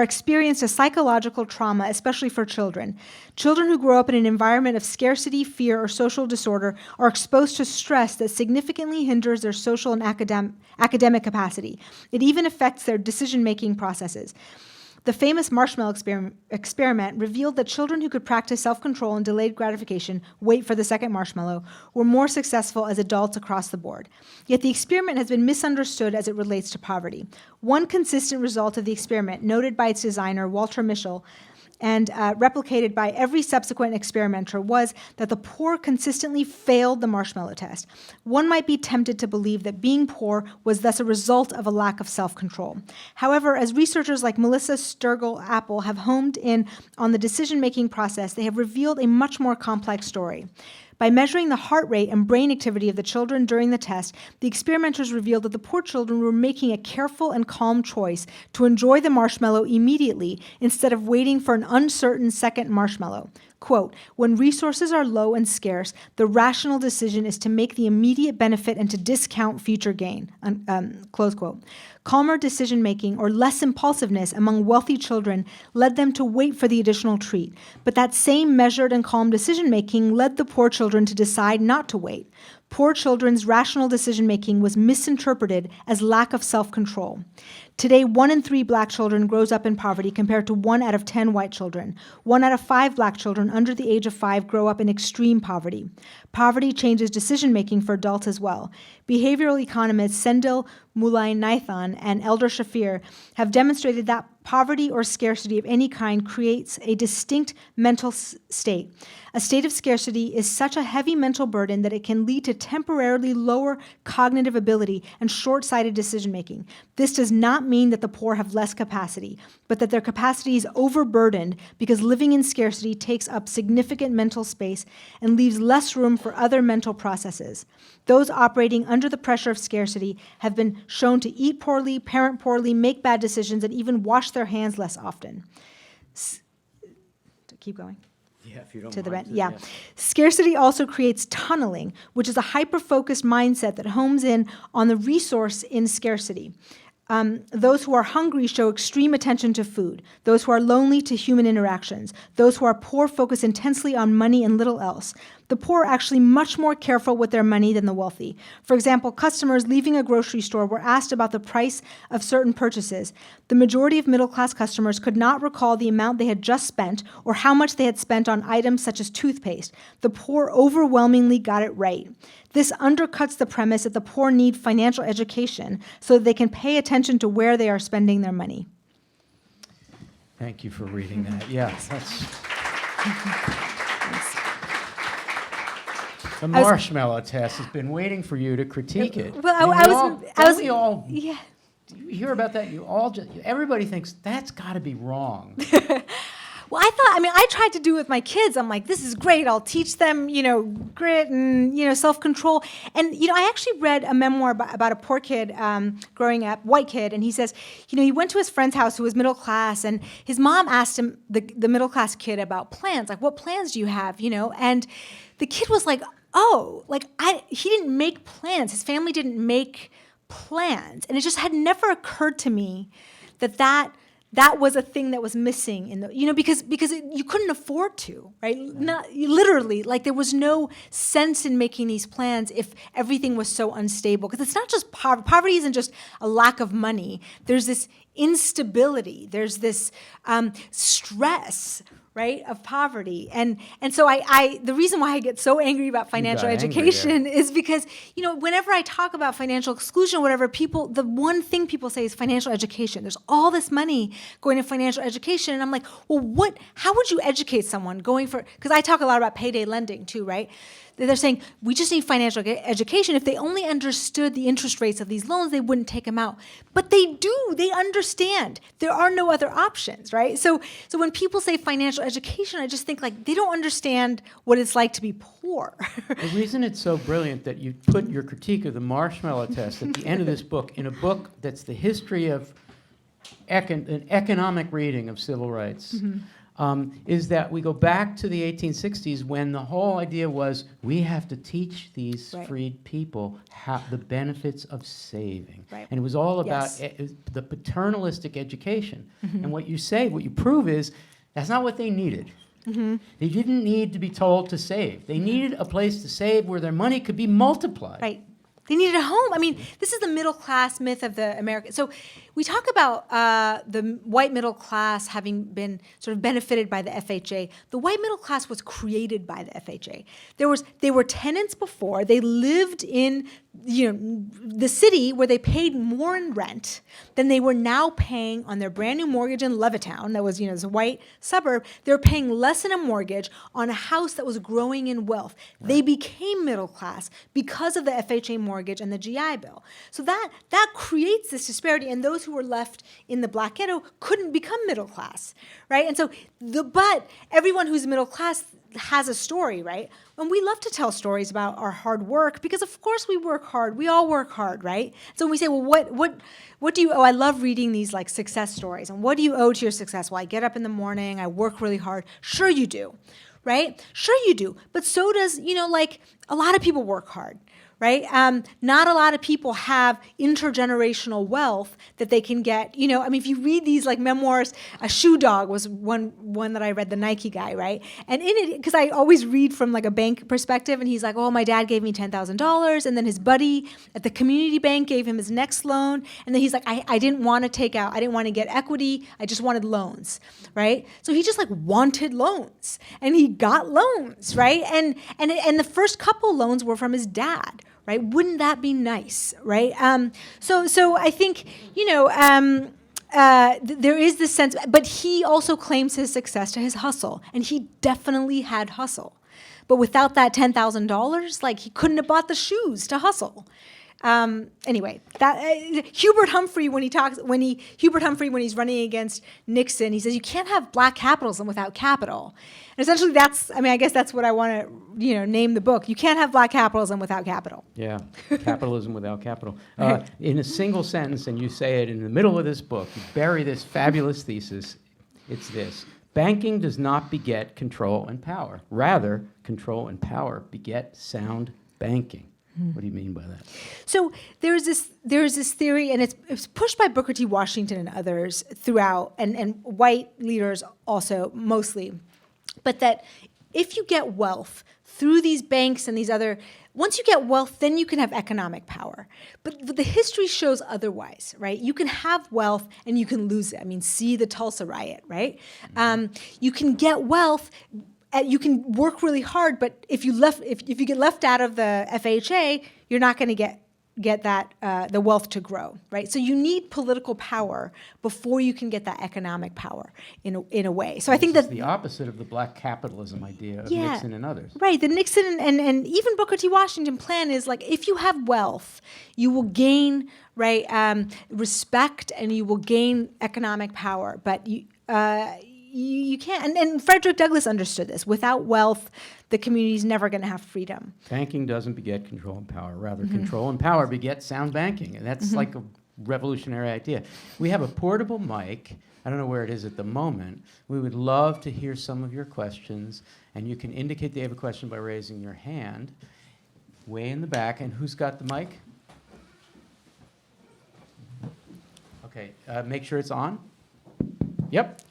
experienced as psychological trauma, especially for children. Children who grow up in an environment of scarcity, fear, or social disorder are exposed to stress that significantly hinders their social and academic capacity. It even affects their decision-making processes. The famous marshmallow experiment revealed that children who could practice self-control and delayed gratification, wait for the second marshmallow, were more successful as adults across the board. Yet the experiment has been misunderstood as it relates to poverty. One consistent result of the experiment, noted by its designer, Walter Mischel, and replicated by every subsequent experimenter, was that the poor consistently failed the marshmallow test. One might be tempted to believe that being poor was thus a result of a lack of self-control. However, as researchers like Melissa Sturgill-Apple have homed in on the decision-making process, they have revealed a much more complex story. By measuring the heart rate and brain activity of the children during the test, the experimenters revealed that the poor children were making a careful and calm choice to enjoy the marshmallow immediately instead of waiting for an uncertain second marshmallow. Quote, when resources are low and scarce, the rational decision is to make the immediate benefit and to discount future gain, close quote. Calmer decision-making or less impulsiveness among wealthy children led them to wait for the additional treat. But that same measured and calm decision-making led the poor children to decide not to wait. Poor children's rational decision-making was misinterpreted as lack of self-control. Today, 1 in 3 Black children grows up in poverty compared to 1 out of 10 white children. 1 out of 5 Black children under the age of 5 grow up in extreme poverty. Poverty changes decision-making for adults as well. Behavioral economists Sendil Mullainathan and Elder Shafir have demonstrated that poverty or scarcity of any kind creates a distinct mental state. A state of scarcity is such a heavy mental burden that it can lead to temporarily lower cognitive ability and short-sighted decision-making. This does not mean that the poor have less capacity, but that their capacity is overburdened because living in scarcity takes up significant mental space and leaves less room for other mental processes. Those operating under the pressure of scarcity have been shown to eat poorly, parent poorly, make bad decisions, and even wash their hands less often. Keep going. Yeah, if you don't To the mind. bend, yeah. Scarcity also creates tunneling, which is a hyper-focused mindset that homes in on the resource in scarcity. Those who are hungry show extreme attention to food. Those who are lonely to human interactions. Those who are poor focus intensely on money and little else. The poor are actually much more careful with their money than the wealthy. For example, customers leaving a grocery store were asked about the price of certain purchases. The majority of middle-class customers could not recall the amount they had just spent or how much they had spent on items such as toothpaste. The poor overwhelmingly got it right. This undercuts the premise that the poor need financial education so that they can pay attention to where they are spending their money. Thank you for reading that. Yeah, that's... The marshmallow test has been waiting for you to critique it. Well, Yeah. Do you hear about that? Everybody thinks that's got to be wrong. Well, I tried to do it with my kids. I'm like, this is great. I'll teach them, grit and, self-control. And, I actually read a memoir about a poor kid growing up, white kid, and he says, he went to his friend's house who was middle class, and his mom asked him, the middle class kid, about plans. Like, what plans do you have, And the kid was like, he didn't make plans. His family didn't make plans. And it just had never occurred to me that that was a thing that was missing in the, because you couldn't afford to, right? Not literally, like there was no sense in making these plans if everything was so unstable. Because it's not just poverty. Poverty isn't just a lack of money. There's this instability. There's this stress, right, of poverty. And so the reason why I get so angry about financial education is because, whenever I talk about financial exclusion or whatever, the one thing people say is financial education. There's all this money going to financial education. And I'm like, well, how would you educate someone because I talk a lot about payday lending too, right? They're saying, we just need financial education. If they only understood the interest rates of these loans, they wouldn't take them out. But they do. They understand. There are no other options, right? So when people say financial education, I just think like they don't understand what it's like to be poor. The reason it's so brilliant that you put your critique of the Marshmallow Test at the end of this book, in a book that's the history of an economic reading of civil rights, is that we go back to the 1860s when the whole idea was we have to teach these freed people the benefits of saving. Right. And it was all about the paternalistic education. And what you prove is that's not what they needed. They didn't need to be told to save. They needed a place to save where their money could be multiplied. Right. They needed a home. I mean, this is the middle class myth of the American. So we talk about the white middle class having been sort of benefited by the FHA. The white middle class was created by the FHA. They were tenants before. They lived in the city where they paid more in rent than they were now paying on their brand new mortgage in Levittown. That was this white suburb. They were paying less in a mortgage on a house that was growing in wealth. Right. They became middle class because of the FHA mortgage and the GI Bill. So that creates this disparity, and those who were left in the black ghetto couldn't become middle class, right? And so but everyone who's middle class has a story, right? And we love to tell stories about our hard work because, of course, we work hard. We all work hard, right? So when we say, well, what do you owe? I love reading these like success stories. And what do you owe to your success? Well, I get up in the morning. I work really hard. Sure you do, right? Sure you do. But so does, like a lot of people work hard. Right? Not a lot of people have intergenerational wealth that they can get. If you read these like memoirs, A Shoe Dog was one that I read, the Nike guy, right? And in it, because I always read from like a bank perspective, and he's like, oh, my dad gave me $10,000, and then his buddy at the community bank gave him his next loan, and then he's like, I didn't want to get equity, I just wanted loans, right? So he just like wanted loans, and he got loans, right? And the first couple loans were from his dad. Right? Wouldn't that be nice, right? So I think, there is this sense, but he also claims his success to his hustle, and he definitely had hustle. But without that $10,000, like he couldn't have bought the shoes to hustle. Anyway, Hubert Humphrey when he's running against Nixon, he says you can't have black capitalism without capital. And essentially, I guess that's what I want to name the book. You can't have black capitalism without capital. Yeah, capitalism without capital. In a single sentence, and you say it in the middle of this book, you bury this fabulous thesis. It's this: banking does not beget control and power. Rather, control and power beget sound banking. What do you mean by that? So there's this theory, and it's pushed by Booker T. Washington and others throughout, and white leaders also mostly, but that if you get wealth through these banks and these other, once you get wealth, then you can have economic power. But the history shows otherwise, right? You can have wealth and you can lose it. I mean, see the Tulsa riot, right? You can get wealth. You can work really hard, but if you get left out of the FHA, you're not going to get that the wealth to grow, right? So you need political power before you can get that economic power in a way. So I think that's the opposite of the black capitalism idea of Nixon and others. Right. The Nixon and even Booker T. Washington plan is like if you have wealth, you will gain respect and you will gain economic power, but you can't. And Frederick Douglass understood this. Without wealth, the community's never going to have freedom. Banking doesn't beget control and power. Rather, control and power beget sound banking. And that's like a revolutionary idea. We have a portable mic. I don't know where it is at the moment. We would love to hear some of your questions. And you can indicate that you have a question by raising your hand. Way in the back. And who's got the mic? Okay. Make sure it's on. Yep.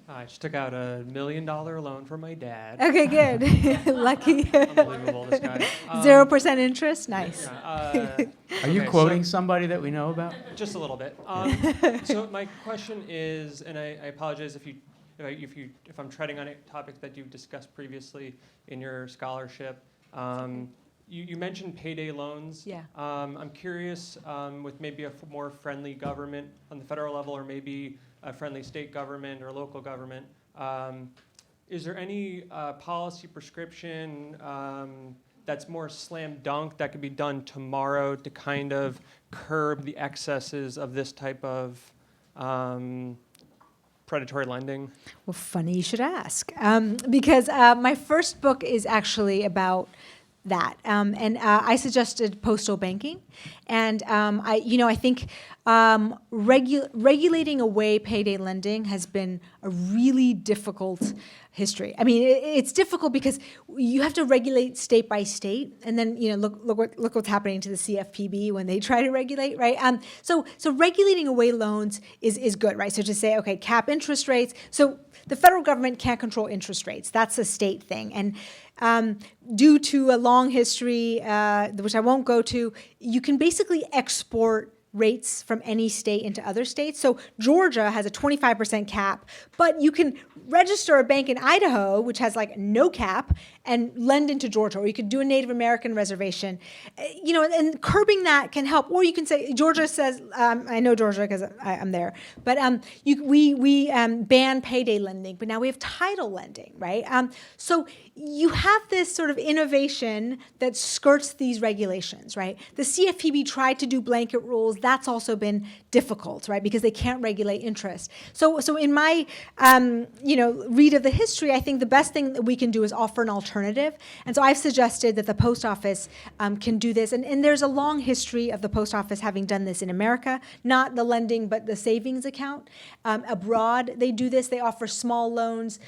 I just took out $1 million loan from my dad. Okay, good. Lucky. Unbelievable, this guy. 0% interest? Nice. Yeah, Are you okay, quoting somebody that we know about? Just a little bit. So my question is, and I apologize if I'm treading on a topic that you've discussed previously in your scholarship. You mentioned payday loans. Yeah. I'm curious, with maybe a more friendly government on the federal level, or maybe a friendly state government or local government, is there any policy prescription that's more slam dunk that could be done tomorrow to kind of curb the excesses of this type of predatory lending? Well, funny you should ask, because my first book is actually about that, and I suggested postal banking, and I think regulating away payday lending has been a really difficult history. I mean, it's difficult because you have to regulate state by state, and then look what's happening to the CFPB when they try to regulate, right? So regulating away loans is good, right? So to say, okay, cap interest rates. So the federal government can't control interest rates. That's a state thing, and due to a long history, which I won't go to, you can basically export rates from any state into other states. So Georgia has a 25% cap, but you can register a bank in Idaho, which has like no cap, and lend into Georgia, or you could do a Native American reservation, and curbing that can help. Or you can say, Georgia says, I know Georgia because I'm there, but we ban payday lending, but now we have title lending, right? So you have this sort of innovation that skirts these regulations, right? The CFPB tried to do blanket rules. That's also been difficult, right? Because they can't regulate interest. So in my, read of the history, I think the best thing that we can do is offer an alternative. And so I've suggested that the post office can do this. And there's a long history of the post office having done this in America, not the lending, but the savings account. Abroad, they do this. They offer small loans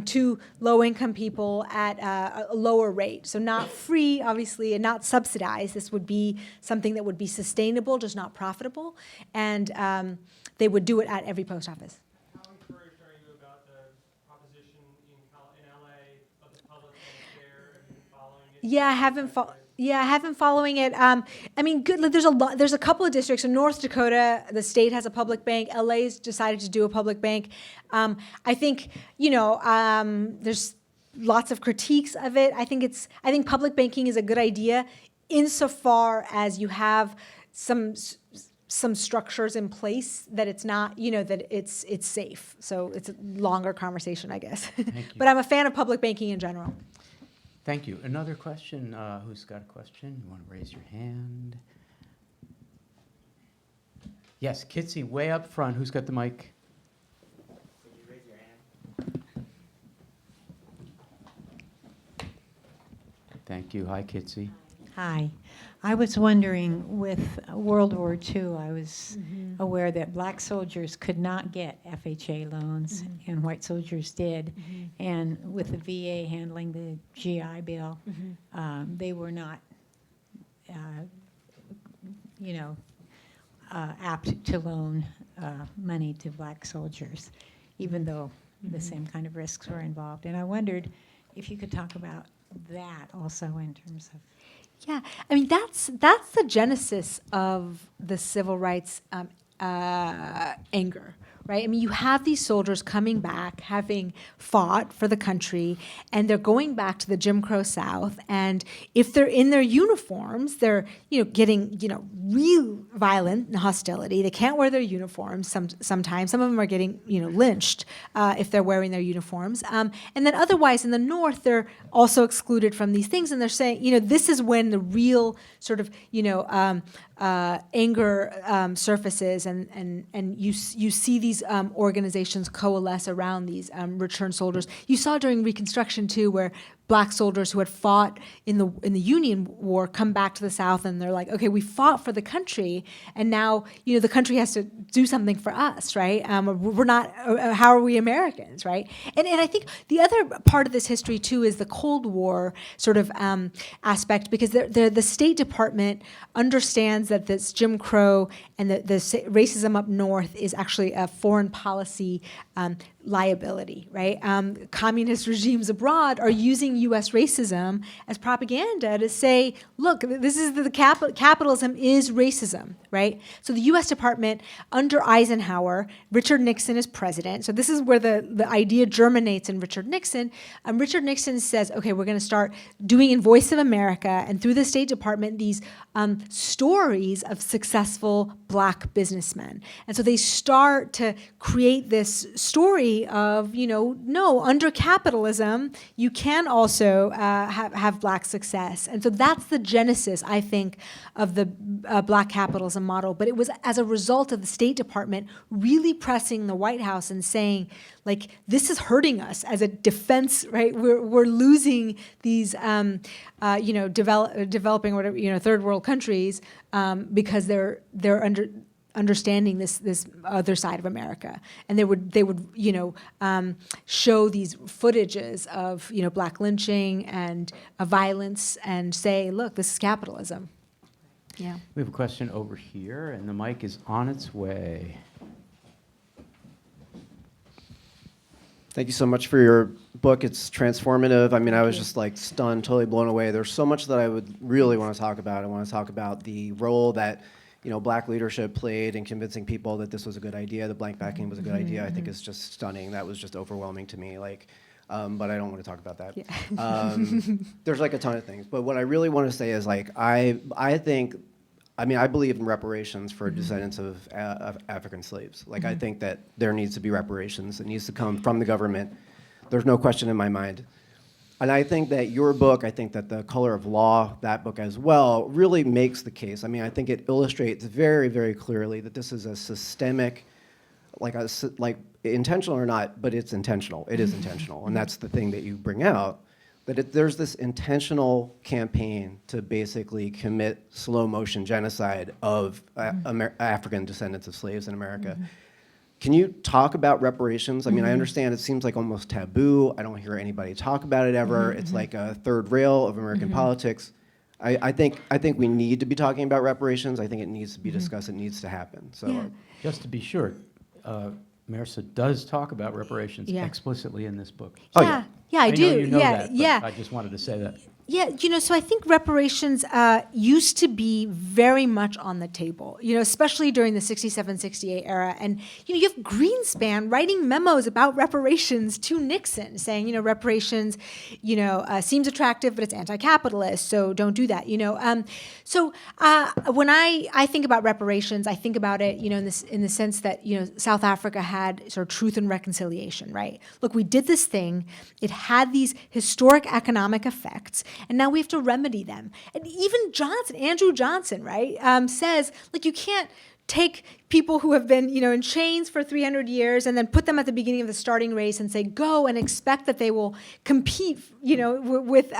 to low-income people at a lower rate. So not free, obviously, and not subsidized. This would be something that would be sustainable, just not profitable. And they would do it at every post office. How encouraged are you about the proposition in LA of the public share and following it? Yeah, I haven't been following it. I mean, good. Like, there's a couple of districts in North Dakota. The state has a public bank. LA's decided to do a public bank. I think there's lots of critiques of it. I think public banking is a good idea insofar as you have some structures in place that it's not, that it's safe. So it's a longer conversation, I guess. Thank you. But I'm a fan of public banking in general. Thank you. Another question? Who's got a question? You want to raise your hand? Yes, Kitsy, way up front. Who's got the mic? Could you raise your hand? Thank you. Hi, Kitsy. Hi. I was wondering, with World War II, I was aware that black soldiers could not get FHA loans, and white soldiers did. And with the VA handling the GI Bill, they were not, apt to loan money to black soldiers, even though the same kind of risks were involved. And I wondered if you could talk about that also in terms of. Yeah, I mean, that's the genesis of the civil rights anger, right? I mean, you have these soldiers coming back, having fought for the country, and they're going back to the Jim Crow South. And if they're in their uniforms, they're getting real violent hostility. They can't wear their uniforms. Sometimes some of them are getting lynched if they're wearing their uniforms. And then otherwise in the North, they're also excluded from these things. And they're saying this is when the real sort of anger surfaces, and you see these organizations coalesce around these returned soldiers. You saw during Reconstruction too, where black soldiers who had fought in the Union War come back to the South, and they're like, okay, we fought for the country, and now the country has to do something for us, right? We're not. How are we Americans, right? And I think the other part of this history too is the Cold War sort of aspect, because the State Department understands that this Jim Crow and the racism up north is actually a foreign policy liability, right? Communist regimes abroad are using U.S. racism as propaganda to say, look, this is capitalism is racism, right? So the U.S. Department under Eisenhower, Richard Nixon is president. So this is where the idea germinates in Richard Nixon. Richard Nixon says, okay, we're going to start doing in Voice of America and through the State Department these stories of successful black businessmen. And so they start to create this story of, no, under capitalism, you can also have black success. And so that's the genesis, I think, of the black capitalism model. But it was as a result of the State Department really pressing the White House and saying, like, this is hurting us as a defense, right? We're losing these, developing whatever, third world countries because they're understanding this other side of America, and they would show these footages of black lynching and violence and say, look, this is capitalism. Yeah. We have a question over here, and the mic is on its way. Thank you so much for your book. It's transformative. I mean, I was just like stunned, totally blown away. There's so much that I would really want to talk about. I want to talk about the role that black leadership played in convincing people that this was a good idea, the blank backing was a good idea. I think it's just stunning. That was just overwhelming to me. But I don't want to talk about that. Yeah. There's like a ton of things. But what I really want to say is I believe in reparations for descendants of African slaves. I think that there needs to be reparations. It needs to come from the government. There's no question in my mind. And I think that your book, I think that The Color of Law, that book as well, really makes the case. I mean, I think it illustrates very, very clearly that this is a systemic, intentional or not, but it's intentional. It is intentional. And that's the thing that you bring out, that there's this intentional campaign to basically commit slow motion genocide of African descendants of slaves in America. Can you talk about reparations? I mean, I understand it seems like almost taboo. I don't hear anybody talk about it ever. It's like a third rail of American politics. I think we need to be talking about reparations. I think it needs to be discussed. It needs to happen. So, Yeah. Just to be sure, Mehrsa does talk about reparations explicitly in this book. Oh, Yeah, I do. Know you know that, but yeah. I just wanted to say that. Yeah, so I think reparations used to be very much on the table, especially during the 67, 68 era. And, you have Greenspan writing memos about reparations to Nixon saying, reparations, seems attractive, but it's anti-capitalist, so don't do that, So when I think about reparations, I think about it, in the sense that, South Africa had sort of truth and reconciliation, right? Look, we did this thing. It had these historic economic effects. And now we have to remedy them. And even Andrew Johnson, right, says, you can't take people who have been, in chains for 300 years and then put them at the beginning of the starting race and say, go, and expect that they will compete, with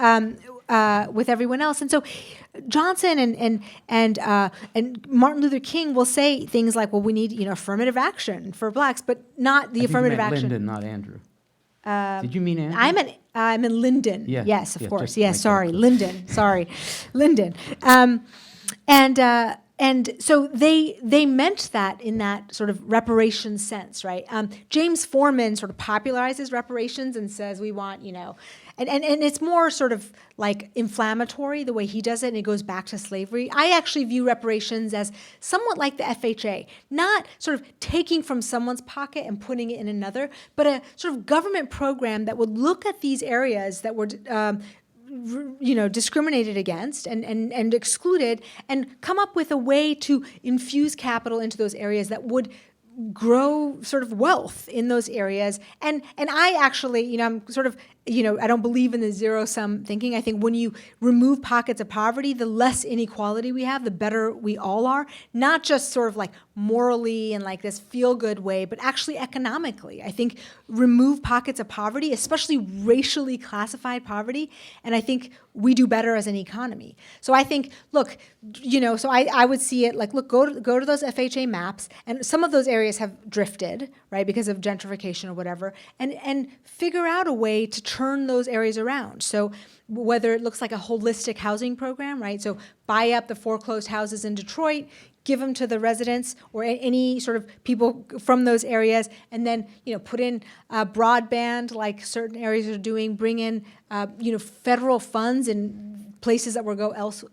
everyone else. And so Johnson and Martin Luther King will say things like, well, we need, affirmative action for blacks, but not the affirmative action. Lyndon, not Andrew. Did you mean Andrew? I'm in Lyndon. Yeah. Yes, of course. just Yes, make sorry, that clear. Lyndon. Sorry, Lyndon. And so they meant that in that sort of reparations sense, right? James Forman sort of popularizes reparations and says we want, and it's more sort of like inflammatory the way he does it, and it goes back to slavery. I actually view reparations as somewhat like the FHA, not sort of taking from someone's pocket and putting it in another, but a sort of government program that would look at these areas that were discriminated against and excluded, and come up with a way to infuse capital into those areas that would grow sort of wealth in those areas. And I actually, I'm sort of, I don't believe in the zero-sum thinking. I think when you remove pockets of poverty, the less inequality we have, the better we all are, not just sort of like morally and like this feel-good way, but actually economically. I think remove pockets of poverty, especially racially classified poverty, and I think we do better as an economy. So I think, look, so I would see it like, look, go to those FHA maps, and some of those areas have drifted, right, because of gentrification or whatever, and figure out a way to turn those areas around. So whether it looks like a holistic housing program, right, so buy up the foreclosed houses in Detroit, give them to the residents or any sort of people from those areas, and then put in broadband like certain areas are doing, bring in federal funds in places that will go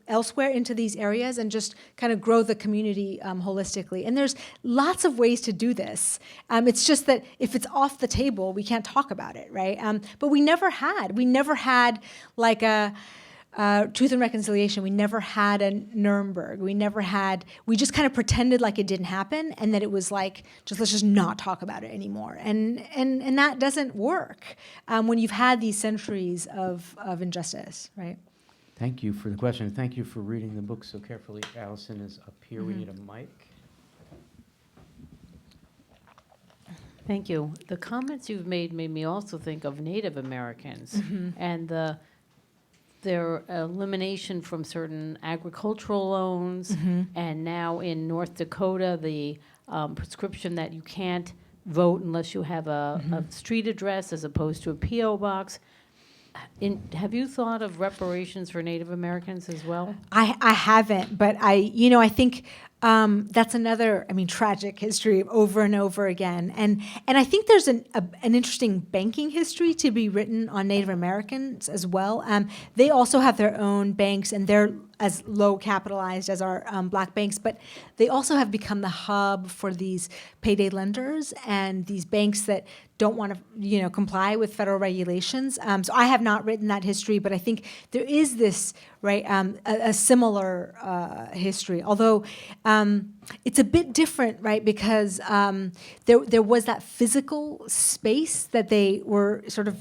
elsewhere into these areas and just kind of grow the community holistically. And there's lots of ways to do this. It's just that if it's off the table, we can't talk about it, right? But we never had like a Truth and Reconciliation. We never had a Nuremberg. We just kind of pretended like it didn't happen, and that it was like, let's just not talk about it anymore. And that doesn't work when you've had these centuries of injustice, right? Thank you for the question. Thank you for reading the book so carefully. Allison is up here. We need a mic. Thank you. The comments you've made me also think of Native Americans and their elimination from certain agricultural loans, and now in North Dakota, the prescription that you can't vote unless you have a street address as opposed to a P.O. box. Have you thought of reparations for Native Americans as well? I haven't, but I think that's another, tragic history over and over again. And I think there's an interesting banking history to be written on Native Americans as well. They also have their own banks, and they're as low capitalized as our black banks, but they also have become the hub for these payday lenders and these banks that don't want to, comply with federal regulations. So I have not written that history, but I think there is this, right, a similar history. Although it's a bit different, right, because there was that physical space that they were sort of,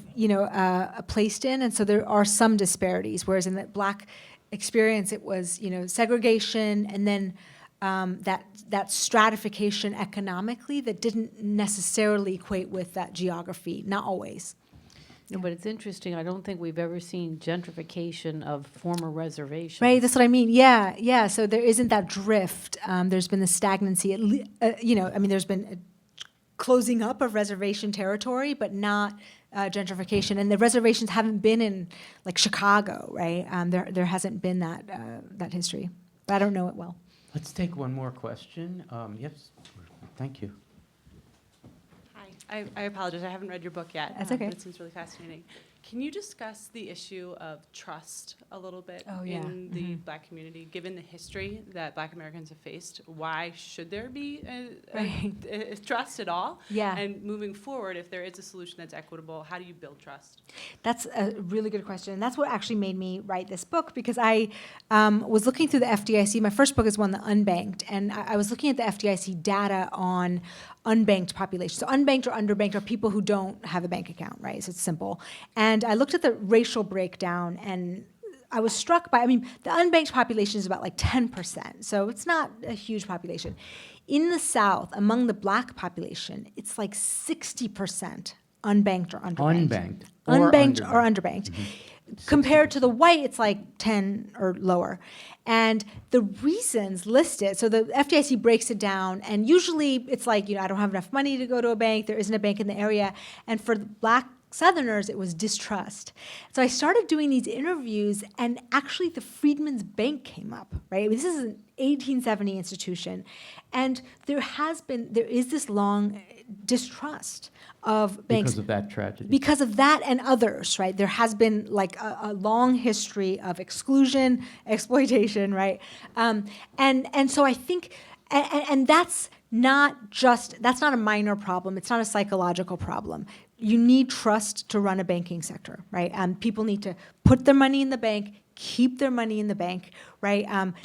placed in, and so there are some disparities. Whereas in the black experience, it was, segregation, and then that stratification economically that didn't necessarily equate with that geography, not always. No, but it's interesting. I don't think we've ever seen gentrification of former reservations. Right, that's what I mean. Yeah. So there isn't that drift. There's been the stagnancy. There's been a closing up of reservation territory, but not gentrification. And the reservations haven't been in like Chicago, right? There hasn't been that history. But I don't know it well. Let's take one more question. Yes, thank you. Hi, I apologize. I haven't read your book yet. That's okay. But it seems really fascinating. Can you discuss the issue of trust a little bit in the Black community, given the history that Black Americans have faced? Why should there be a trust at all? Yeah. And moving forward, if there is a solution that's equitable, how do you build trust? That's a really good question. And that's what actually made me write this book, because I was looking through the FDIC. My first book is one, The Unbanked, and I was looking at the FDIC data on unbanked population. So unbanked or underbanked are people who don't have a bank account, right? So it's simple. And I looked at the racial breakdown, and I was struck by, the unbanked population is about like 10%. So it's not a huge population. In the South, among the Black population, it's like 60% unbanked or underbanked. Unbanked or underbanked. Compared to the white, it's like 10 or lower. And the reasons listed, so the FDIC breaks it down, and usually it's like, I don't have enough money to go to a bank, there isn't a bank in the area. And for the Black Southerners, it was distrust. So I started doing these interviews, and actually the Freedmen's Bank came up, right? This is an 1870 institution. And there is this long distrust of banks. Because of that tragedy. Because of that and others, right? There has been like a long history of exclusion, exploitation, right? And so I think, and that's not a minor problem. It's not a psychological problem. You need trust to run a banking sector, right? People need to put their money in the bank, keep their money in the bank, right?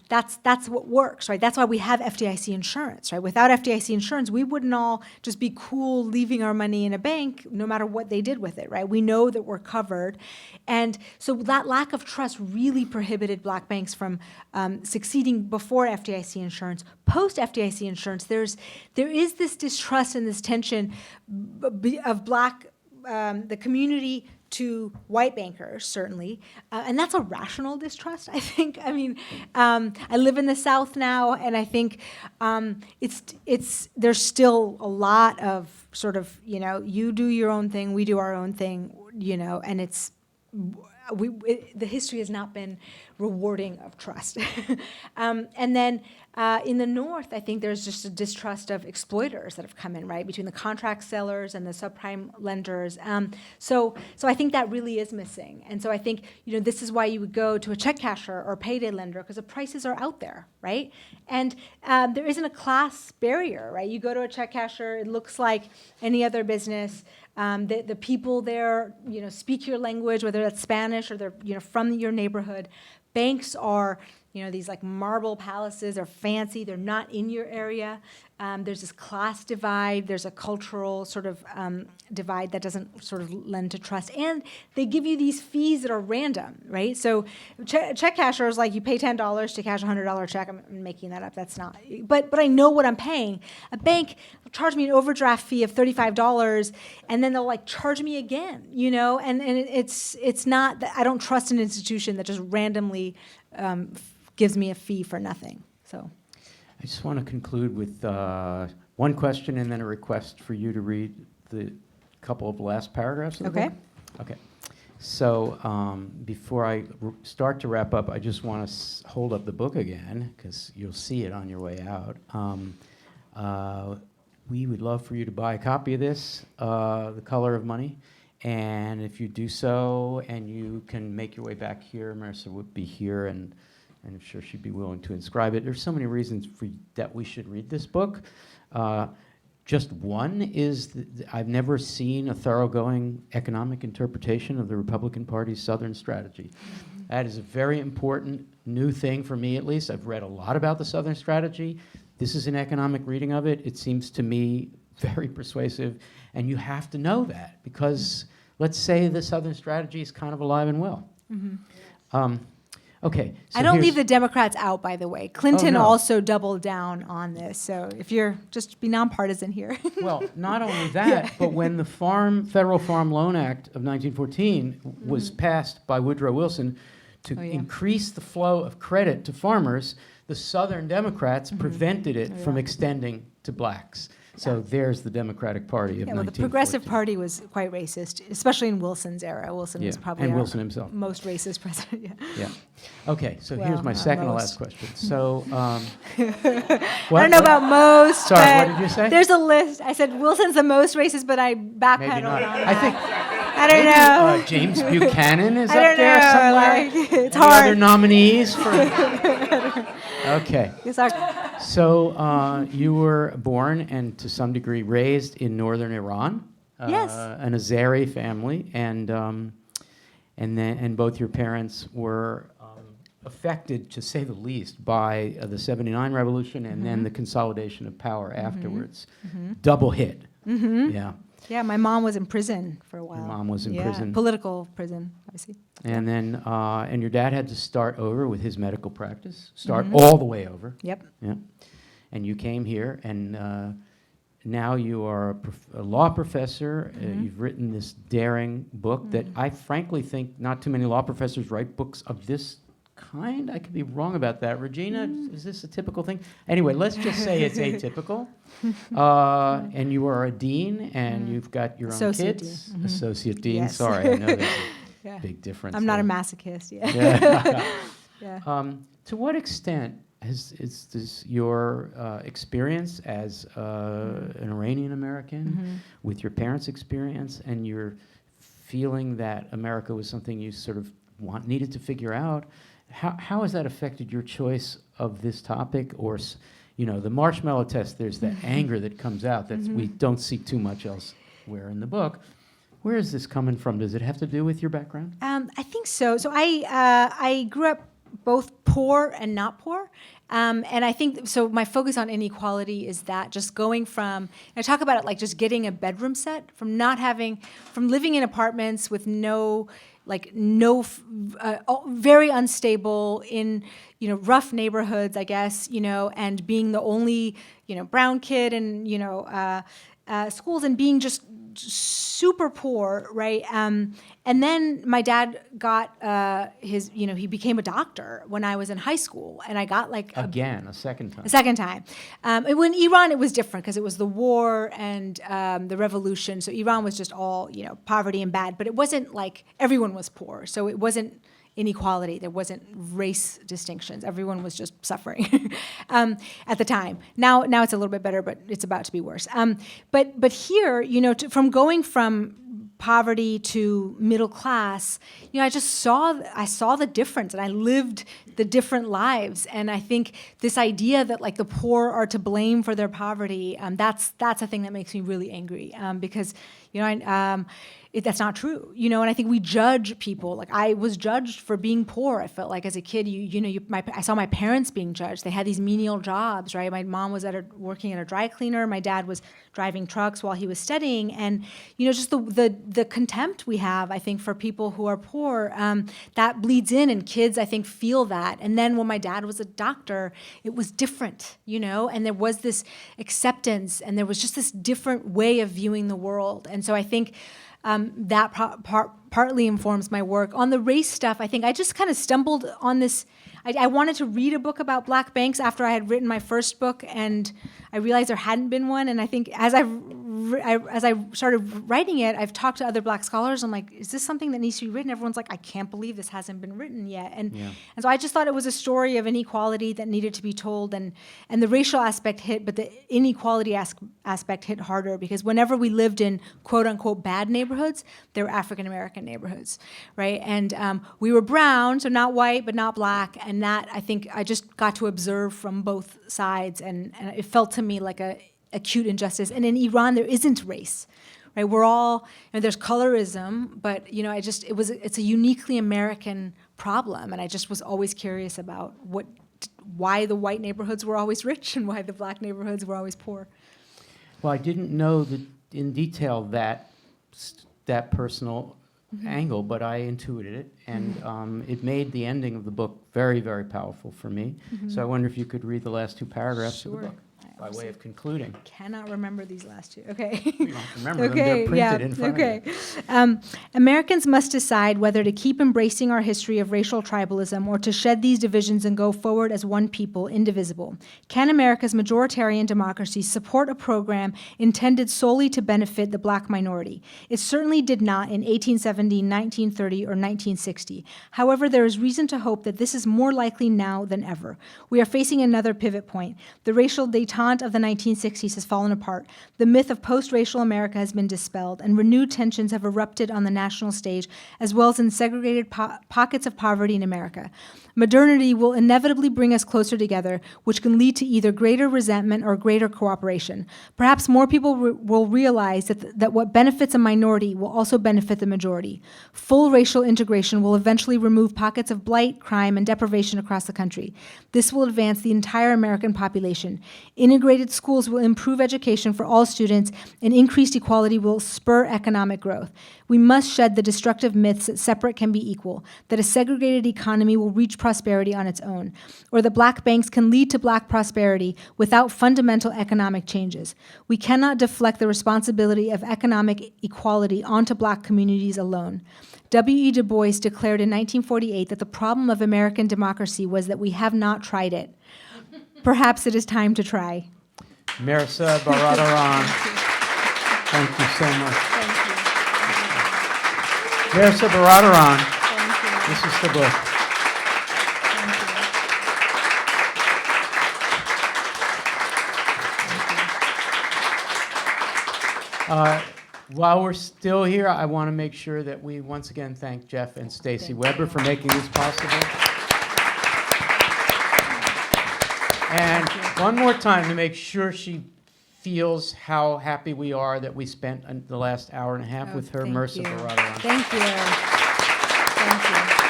That's what works, right? That's why we have FDIC insurance, right? Without FDIC insurance, we wouldn't all just be cool leaving our money in a bank no matter what they did with it, right? We know that we're covered. And so that lack of trust really prohibited black banks from succeeding before FDIC insurance. Post FDIC insurance, there is this distrust and this tension of the community to white bankers, certainly, and that's a rational distrust, I think. I mean, I live in the South now, and I think there's still a lot of sort of, you do your own thing, we do our own thing, and the history has not been rewarding of trust. And then in the North, I think there's just a distrust of exploiters that have come in, right, between the contract sellers and the subprime lenders. So I think that really is missing. And so I think, this is why you would go to a check casher or payday lender, because the prices are out there, right? And there isn't a class barrier, right? You go to a check casher, it looks like any other business. The people there, speak your language, whether that's Spanish or they're, from your neighborhood. Banks are, these like marble palaces. They're fancy. They're not in your area. There's this class divide. There's a cultural sort of divide that doesn't sort of lend to trust. And they give you these fees that are random, right? So check casher is like you pay $10 to cash a $100 check. I'm making that up. That's not. But I know what I'm paying. A bank will charge me an overdraft fee of $35, and then they'll like charge me again, And it's not that I don't trust an institution that just randomly gives me a fee for nothing. So. I just want to conclude with one question and then a request for you to read the couple of last paragraphs of the book. Okay. So before I start to wrap up, I just want to hold up the book again, because you'll see it on your way out. We would love for you to buy a copy of this, The Color of Money. And if you do so and you can make your way back here, Mehrsa would be here, and I'm sure she'd be willing to inscribe it. There's so many reasons that we should read this book. Just one is I've never seen a thoroughgoing economic interpretation of the Republican Party's Southern strategy. That is a very important new thing for me, at least. I've read a lot about the Southern strategy. This is an economic reading of it. It seems to me very persuasive, and you have to know that, because let's say the Southern strategy is kind of alive and well. Okay. So I don't leave the Democrats out, by the way. Clinton also doubled down on this. So if you're just be nonpartisan here. Well, not only that, but when the Federal Farm Loan Act of 1914 was passed by Woodrow Wilson to increase the flow of credit to farmers, the Southern Democrats prevented it from extending to blacks. So there's the Democratic Party of 1914. The Progressive Party was quite racist, especially in Wilson's era. Wilson was probably and Wilson himself. Most racist president. Yeah. Okay, so here's my second to last question. So, I don't know about most. Sorry, what did you say? There's a list. I said Wilson's the most racist, but I backpedaled Maybe not. on I think. I don't know. James Buchanan is I up don't there know, somewhere. like, it's Any hard. other nominees for? Okay. So you were born and to some degree raised in northern Iran. Yes. An Azeri family, and both your parents were affected, to say the least, by the '79 revolution and then the consolidation of power afterwards. Double hit. Yeah. Yeah, my mom was in prison for a while. Your mom was in prison. Political prison, obviously. And then, and your dad had to start over with his medical practice, all the way over. Yep. Yeah. And you came here, and now you are a law professor. You've written this daring book that I frankly think not too many law professors write books of this kind. I could be wrong about that. Regina, is this a typical thing? Anyway, let's just say it's atypical. And you are a dean, and you've got your own kids. Dean. Associate dean. Yes. Sorry, I know there's a big difference. I'm not a there. masochist. To what extent is your experience as an Iranian American with your parents' experience and your feeling that America was something you sort of needed to figure out, how has that affected your choice of this topic? Or, the Marshmallow Test, there's that anger that comes out that we don't see too much elsewhere in the book. Where is this coming from? Does it have to do with your background? I think so. So I grew up both poor and not poor. And I think, so my focus on inequality is that just going from, and I talk about it like just getting a bedroom set, from living in apartments with very unstable in, rough neighborhoods, I guess, and being the only, brown kid in, schools, and being just super poor, right? And then my dad got he became a doctor when I was in high school, and I got A second time. a second time. When Iran, it was different because it was the war and the revolution. So Iran was just all, poverty and bad, but it wasn't like everyone was poor. So it wasn't inequality. There wasn't race distinctions. Everyone was just suffering at the time. Now it's a little bit better, but it's about to be worse. But here, from going from poverty to middle class, I saw the difference, and I lived the different lives. And I think this idea that the poor are to blame for their poverty, that's a thing that makes me really angry, because that's not true, and I think we judge people. I was judged for being poor. I felt like as a kid, I saw my parents being judged. They had these menial jobs, right? My mom was working at a dry cleaner. My dad was driving trucks while he was studying, and just the contempt we have, I think, for people who are poor, that bleeds in, and kids, I think, feel that. And then when my dad was a doctor, it was different, and there was this acceptance, and there was just this different way of viewing the world. And so I think that partly informs my work. On the race stuff, I think I just kind of stumbled on this. I wanted to read a book about black banks after I had written my first book, and I realized there hadn't been one. And I think as I started writing it, I've talked to other black scholars. I'm like, is this something that needs to be written? Everyone's like, I can't believe this hasn't been written yet. And so I just thought it was a story of inequality that needed to be told. And the racial aspect hit, but the inequality aspect hit harder, because whenever we lived in quote unquote bad neighborhoods, they were African American neighborhoods, right? And we were brown, so not white, but not black. And that, I think, I just got to observe from both sides, and it felt to me like a acute injustice. And in Iran, there isn't race, right? We're all, there's colorism, but it's a uniquely American problem, and I just was always curious about why the white neighborhoods were always rich and why the black neighborhoods were always poor. Well, I didn't know in detail that personal angle, but I intuited it, and it made the ending of the book very, very powerful for me. So I wonder if you could read the last two paragraphs of the book by way of concluding. Cannot remember these last two. Okay. You don't remember them, they're printed in front of you. Americans must decide whether to keep embracing our history of racial tribalism or to shed these divisions and go forward as one people, indivisible. Can America's majoritarian democracy support a program intended solely to benefit the black minority? It certainly did not in 1870, 1930, or 1960. However, there is reason to hope that this is more likely now than ever. We are facing another pivot point. The racial détente of the 1960s has fallen apart. The myth of post-racial America has been dispelled, and renewed tensions have erupted on the national stage, as well as in segregated pockets of poverty in America. Modernity will inevitably bring us closer together, which can lead to either greater resentment or greater cooperation. Perhaps more people will realize that what benefits a minority will also benefit the majority. Full racial integration will eventually remove pockets of blight, crime, and deprivation across the country. This will advance the entire American population. Integrated schools will improve education for all students, and increased equality will spur economic growth. We must shed the destructive myths that separate can be equal, that a segregated economy will reach prosperity on its own, or that black banks can lead to black prosperity without fundamental economic changes. We cannot deflect the responsibility of economic equality onto black communities alone. W.E. Du Bois declared in 1948 that the problem of American democracy was that we have not tried it. Perhaps it is time to try. Mehrsa Baradaran, thank you so much. Thank you. Mehrsa Baradaran, Thank you. this is the book. While we're still here, I want to make sure that we once again thank Jeff and Stacy Weber for making this possible. And one more time to make sure she feels how happy we are that we spent the last hour and a half Oh, with her, thank Mehrsa you. Baradaran. Thank you. Thank you.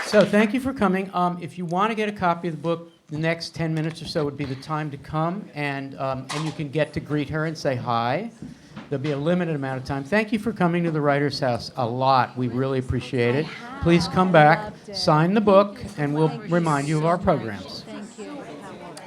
So thank you for coming. If you want to get a copy of the book, the next 10 minutes or so would be the time to come, and you can get to greet her and say hi. There'll be a limited amount of time. Thank you for coming to the Writers' House a lot. We really appreciate it. Please come back, sign the book, and we'll remind you of our programs.